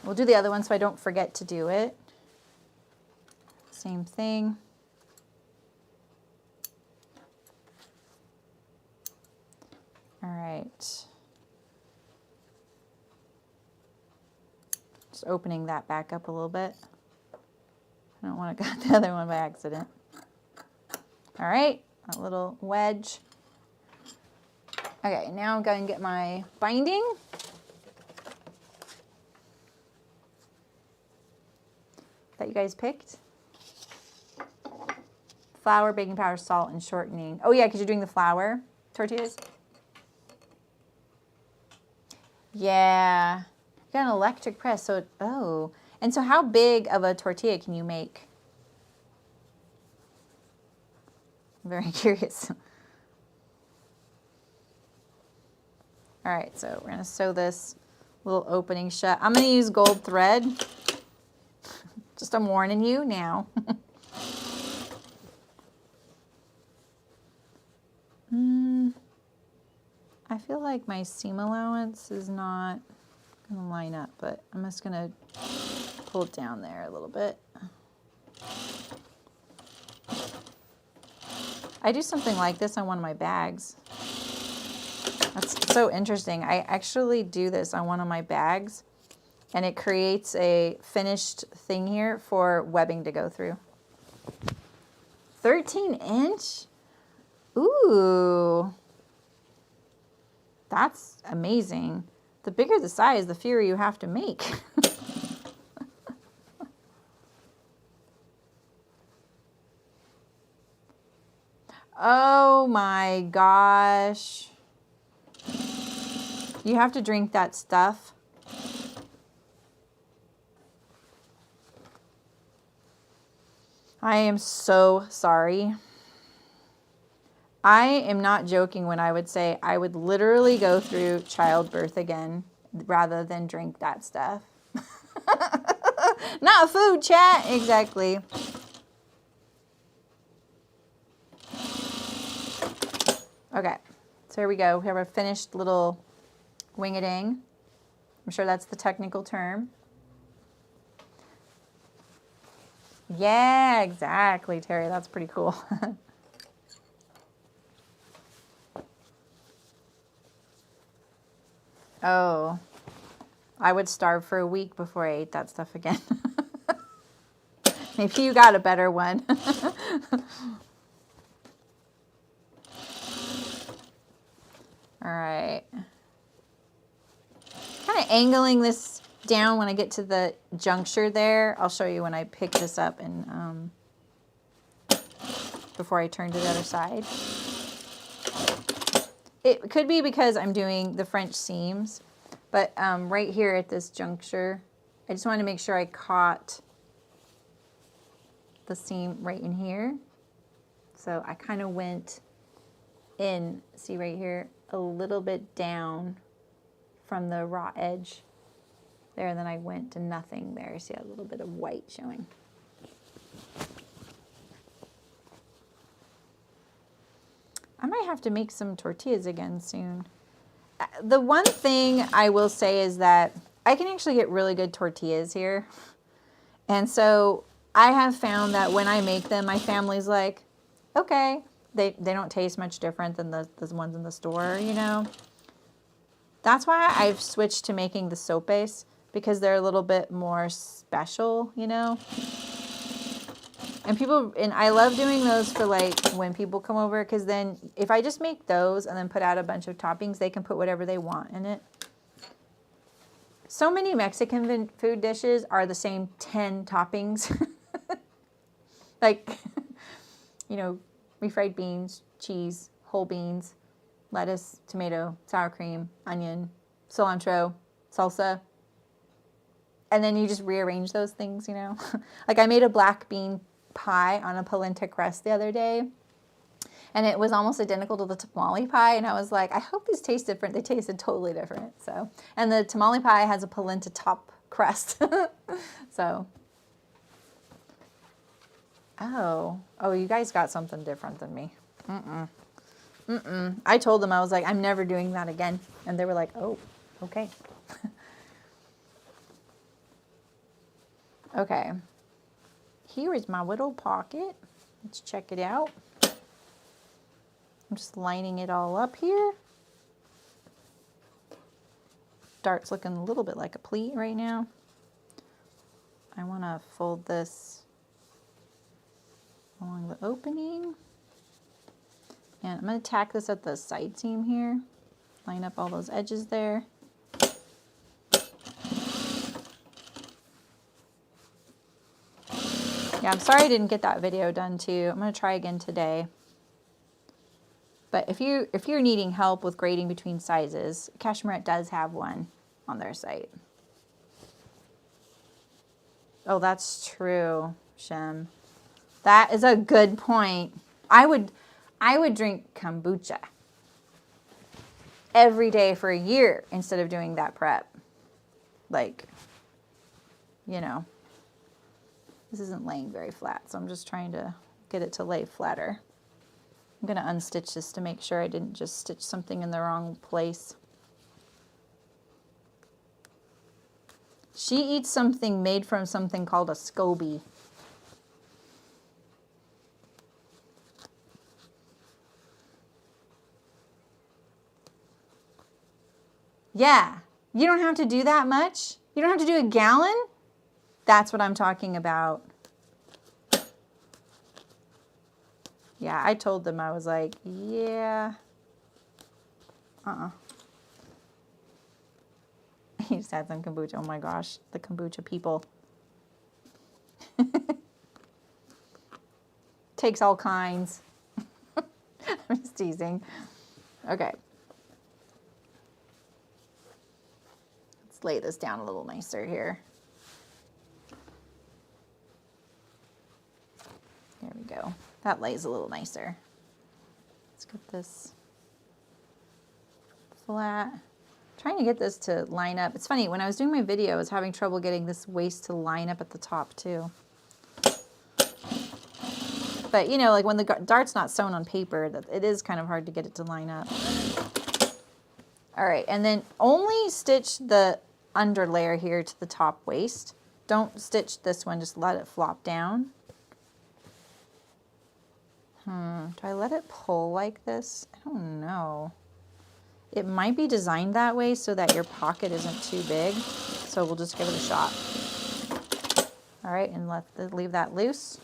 [SPEAKER 1] We'll do the other one so I don't forget to do it. Same thing. All right. Just opening that back up a little bit. I don't want to cut the other one by accident. All right, a little wedge. Okay, now I'm going to get my binding. That you guys picked. Flour, baking powder, salt, and shortening. Oh yeah, because you're doing the flour tortillas. Yeah, you got an electric press, so oh. And so how big of a tortilla can you make? I'm very curious. All right, so we're gonna sew this little opening shut. I'm gonna use gold thread. Just I'm warning you now. I feel like my seam allowance is not gonna line up, but I'm just gonna pull it down there a little bit. I do something like this on one of my bags. That's so interesting. I actually do this on one of my bags, and it creates a finished thing here for webbing to go through. 13-inch? Ooh. That's amazing. The bigger the size, the fewer you have to make. Oh my gosh. You have to drink that stuff. I am so sorry. I am not joking when I would say I would literally go through childbirth again rather than drink that stuff. Not food, chat. Exactly. Okay, so here we go. We have a finished little wing-a-ding. I'm sure that's the technical term. Yeah, exactly, Terry. That's pretty cool. Oh, I would starve for a week before I ate that stuff again. Maybe you got a better one. All right. Kind of angling this down when I get to the juncture there. I'll show you when I pick this up and before I turn to the other side. It could be because I'm doing the French seams, but right here at this juncture, I just wanted to make sure I caught the seam right in here. So I kind of went in, see right here, a little bit down from the raw edge there, and then I went to nothing there. See a little bit of white showing. I might have to make some tortillas again soon. The one thing I will say is that I can actually get really good tortillas here. And so I have found that when I make them, my family's like, okay, they don't taste much different than the ones in the store, you know. That's why I've switched to making the sopes, because they're a little bit more special, you know. And I love doing those for like when people come over, because then if I just make those and then put out a bunch of toppings, they can put whatever they want in it. So many Mexican food dishes are the same 10 toppings. Like, you know, refried beans, cheese, whole beans, lettuce, tomato, sour cream, onion, cilantro, salsa. And then you just rearrange those things, you know. Like I made a black bean pie on a polenta crust the other day, and it was almost identical to the tamale pie, and I was like, I hope these taste different. They tasted totally different. So, and the tamale pie has a polenta top crust. So, oh, you guys got something different than me. I told them, I was like, I'm never doing that again, and they were like, oh, okay. Okay. Here is my little pocket. Let's check it out. I'm just lining it all up here. Dart's looking a little bit like a pleat right now. I want to fold this along the opening. And I'm going to tack this at the side seam here. Line up all those edges there. Yeah, I'm sorry I didn't get that video done too. I'm going to try again today. But if you're needing help with grading between sizes, Cashmerette does have one on their site. Oh, that's true, Shem. That is a good point. I would drink kombucha every day for a year instead of doing that prep. Like, you know, this isn't laying very flat, so I'm just trying to get it to lay flatter. I'm going to unstitch this to make sure I didn't just stitch something in the wrong place. She eats something made from something called a SCOBY. Yeah, you don't have to do that much. You don't have to do a gallon. That's what I'm talking about. Yeah, I told them, I was like, yeah. He just had some kombucha. Oh my gosh, the kombucha people. Takes all kinds. I'm just teasing. Okay. Let's lay this down a little nicer here. There we go. That lays a little nicer. Let's get this flat. Trying to get this to line up. It's funny, when I was doing my video, I was having trouble getting this waist to line up at the top too. But you know, like when the dart's not sewn on paper, it is kind of hard to get it to line up. All right, and then only stitch the under layer here to the top waist. Don't stitch this one, just let it flop down. Do I let it pull like this? I don't know. It might be designed that way so that your pocket isn't too big. So we'll just give it a shot. All right, and leave that loose.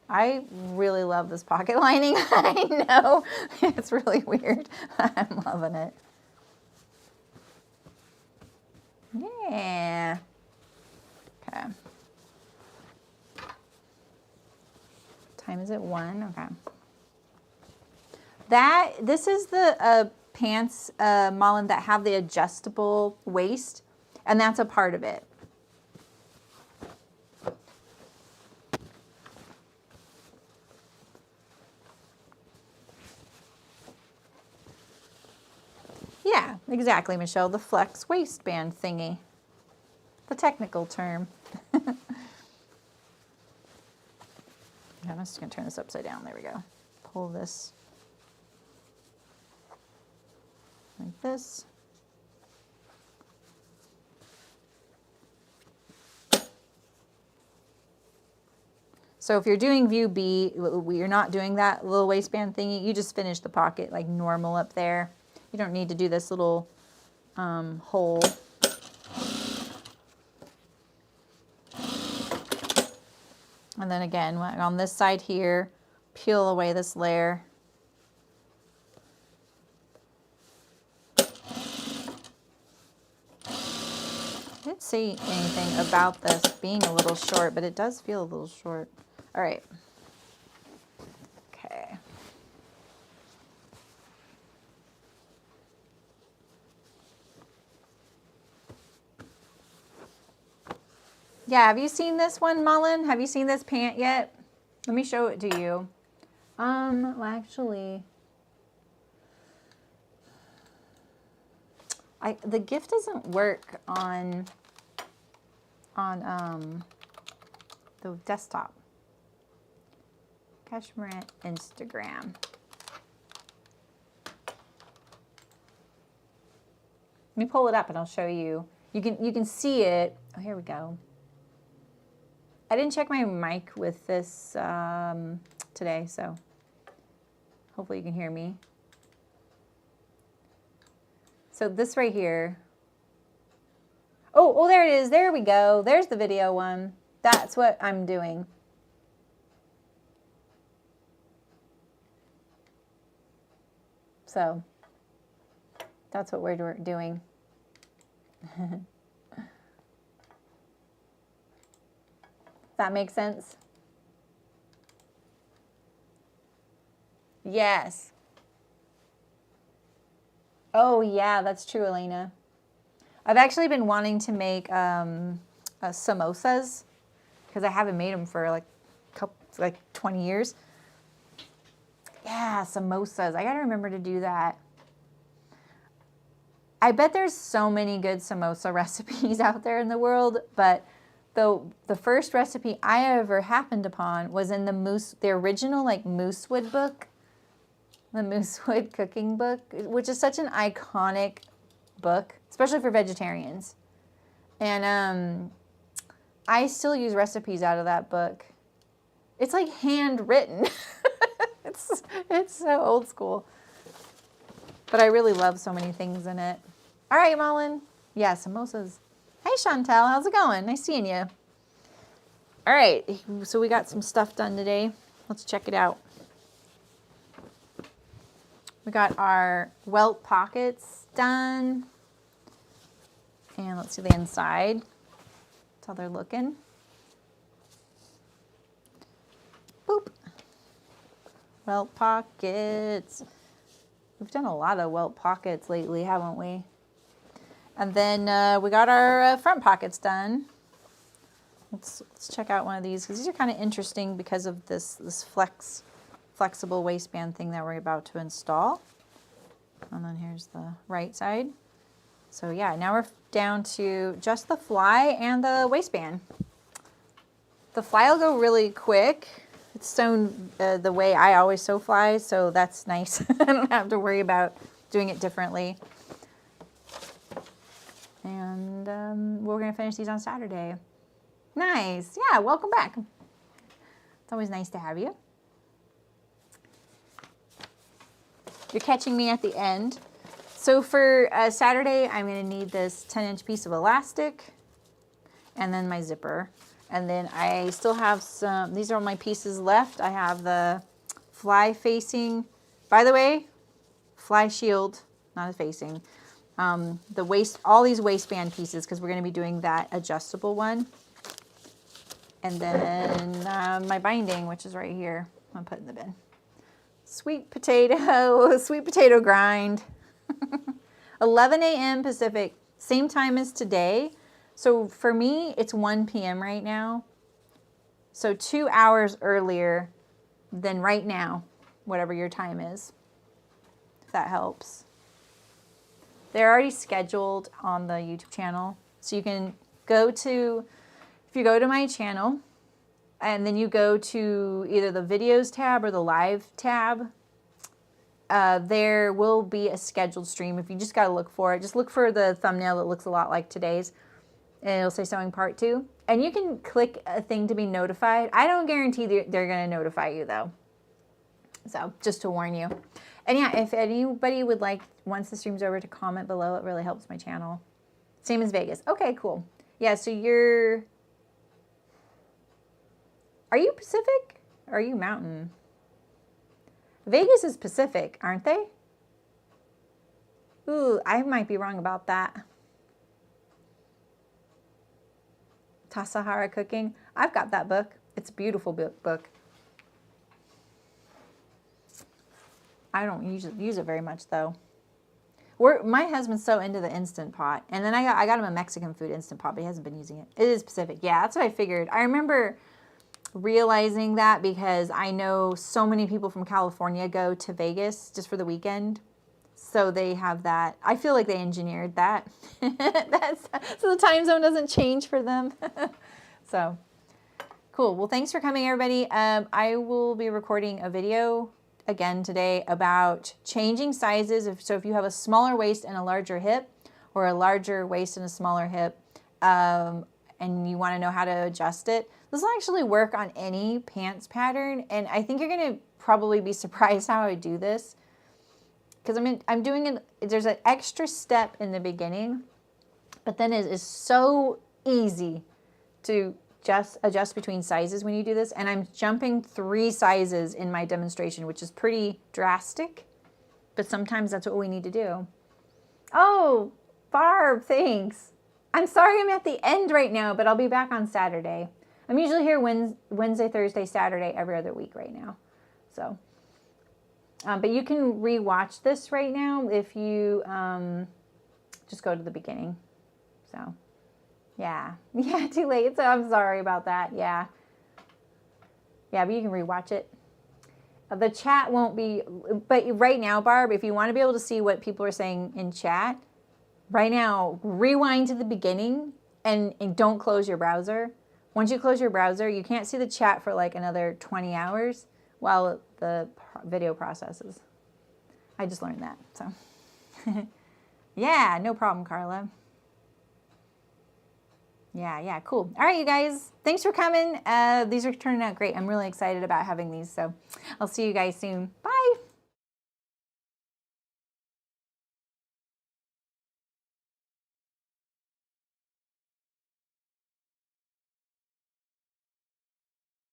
[SPEAKER 1] I really love this pocket lining. I know, it's really weird. I'm loving it. Yeah. Okay. Time is it 1? Okay. This is the pants, Malin, that have the adjustable waist, and that's a part of it. Yeah, exactly, Michelle. The flex waistband thingy. The technical term. I'm just going to turn this upside down. There we go. Pull this like this. So if you're doing view B, you're not doing that little waistband thingy. You just finish the pocket like normal up there. You don't need to do this little hole. And then again, on this side here, peel away this layer. I didn't say anything about this being a little short, but it does feel a little short. All right. Okay. Yeah, have you seen this one, Mullen? Have you seen this pant yet? Let me show it to you. Well, actually, the GIF doesn't work on the desktop. Cashmerette Instagram. Let me pull it up and I'll show you. You can see it. Oh, here we go. I didn't check my mic with this today, so hopefully you can hear me. So this right here. Oh, there it is. There we go. There's the video one. That's what I'm doing. So that's what we're doing. That makes sense? Yes. Oh yeah, that's true, Elena. I've actually been wanting to make samosas because I haven't made them for like 20 years. Yeah, samosas. I gotta remember to do that. I bet there's so many good samosa recipes out there in the world, but the first recipe I ever happened upon was in the original like Moosewood book, the Moosewood cooking book, which is such an iconic book, especially for vegetarians. And I still use recipes out of that book. It's like handwritten. It's so old school. But I really love so many things in it. All right, Mullen. Yeah, samosas. Hey, Chantel. How's it going? Nice seeing you. All right. So we got some stuff done today. Let's check it out. We got our Welt Pockets done. And let's see the inside. That's how they're looking. Boop. Welt Pockets. We've done a lot of Welt Pockets lately, haven't we? And then we got our front pockets done. Let's check out one of these, because these are kind of interesting because of this flexible waistband thing that we're about to install. And then here's the right side. So yeah, now we're down to just the fly and the waistband. The fly will go really quick. It's sewn the way I always sew flies, so that's nice. I don't have to worry about doing it differently. And we're going to finish these on Saturday. Nice. Yeah, welcome back. It's always nice to have you. You're catching me at the end. So for Saturday, I'm going to need this 10-inch piece of elastic and then my zipper. And then I still have some, these are all my pieces left. I have the fly facing, by the way, fly shield, not a facing. All these waistband pieces, because we're going to be doing that adjustable one. And then my binding, which is right here. I'm putting the bin. Sweet potato grind. 11 a.m. Pacific, same time as today. So for me, it's 1 p.m. right now. So 2 hours earlier than right now, whatever your time is, if that helps. They're already scheduled on the YouTube channel. So you can go to, if you go to my channel, and then you go to either the videos tab or the live tab, there will be a scheduled stream. If you just got to look for it, just look for the thumbnail that looks a lot like today's. And it'll say Sewing Part 2. And you can click a thing to be notified. I don't guarantee they're going to notify you, though. So, just to warn you. And yeah, if anybody would like, once the stream's over, to comment below, it really helps my channel. Same as Vegas. Okay, cool. Yeah, so are you Pacific? Or are you Mountain? Vegas is Pacific, aren't they? Ooh, I might be wrong about that. Tasahara Cooking. I've got that book. It's a beautiful book. I don't use it very much, though. My husband's so into the Instant Pot. And then I got him a Mexican food Instant Pot, but he hasn't been using it. It is Pacific. Yeah, that's what I figured. I remember realizing that because I know so many people from California go to Vegas just for the weekend. So they have that. I feel like they engineered that. So the time zone doesn't change for them. So cool. Well, thanks for coming, everybody. I will be recording a video again today about changing sizes. So if you have a smaller waist and a larger hip, or a larger waist and a smaller hip, and you want to know how to adjust it, this will actually work on any pants pattern. And I think you're going to probably be surprised how I do this. Because I'm doing it, there's an extra step in the beginning, but then it is so easy to just adjust between sizes when you do this. And I'm jumping 3 sizes in my demonstration, which is pretty drastic, but sometimes that's what we need to do. Oh, Barb, thanks. I'm sorry I'm at the end right now, but I'll be back on Saturday. I'm usually here Wednesday, Thursday, Saturday, every other week right now. So. But you can re-watch this right now if you just go to the beginning. So, yeah. Yeah, too late. So I'm sorry about that. Yeah. Yeah, but you can re-watch it. The chat won't be, but right now, Barb, if you want to be able to see what people are saying in chat, right now, rewind to the beginning and don't close your browser. Once you close your browser, you can't see the chat for like another 20 hours while the video processes. I just learned that, so. Yeah, no problem, Carla. Yeah, cool. All right, you guys, thanks for coming. These are turning out great. I'm really excited about having these, so I'll see you guys soon. Bye.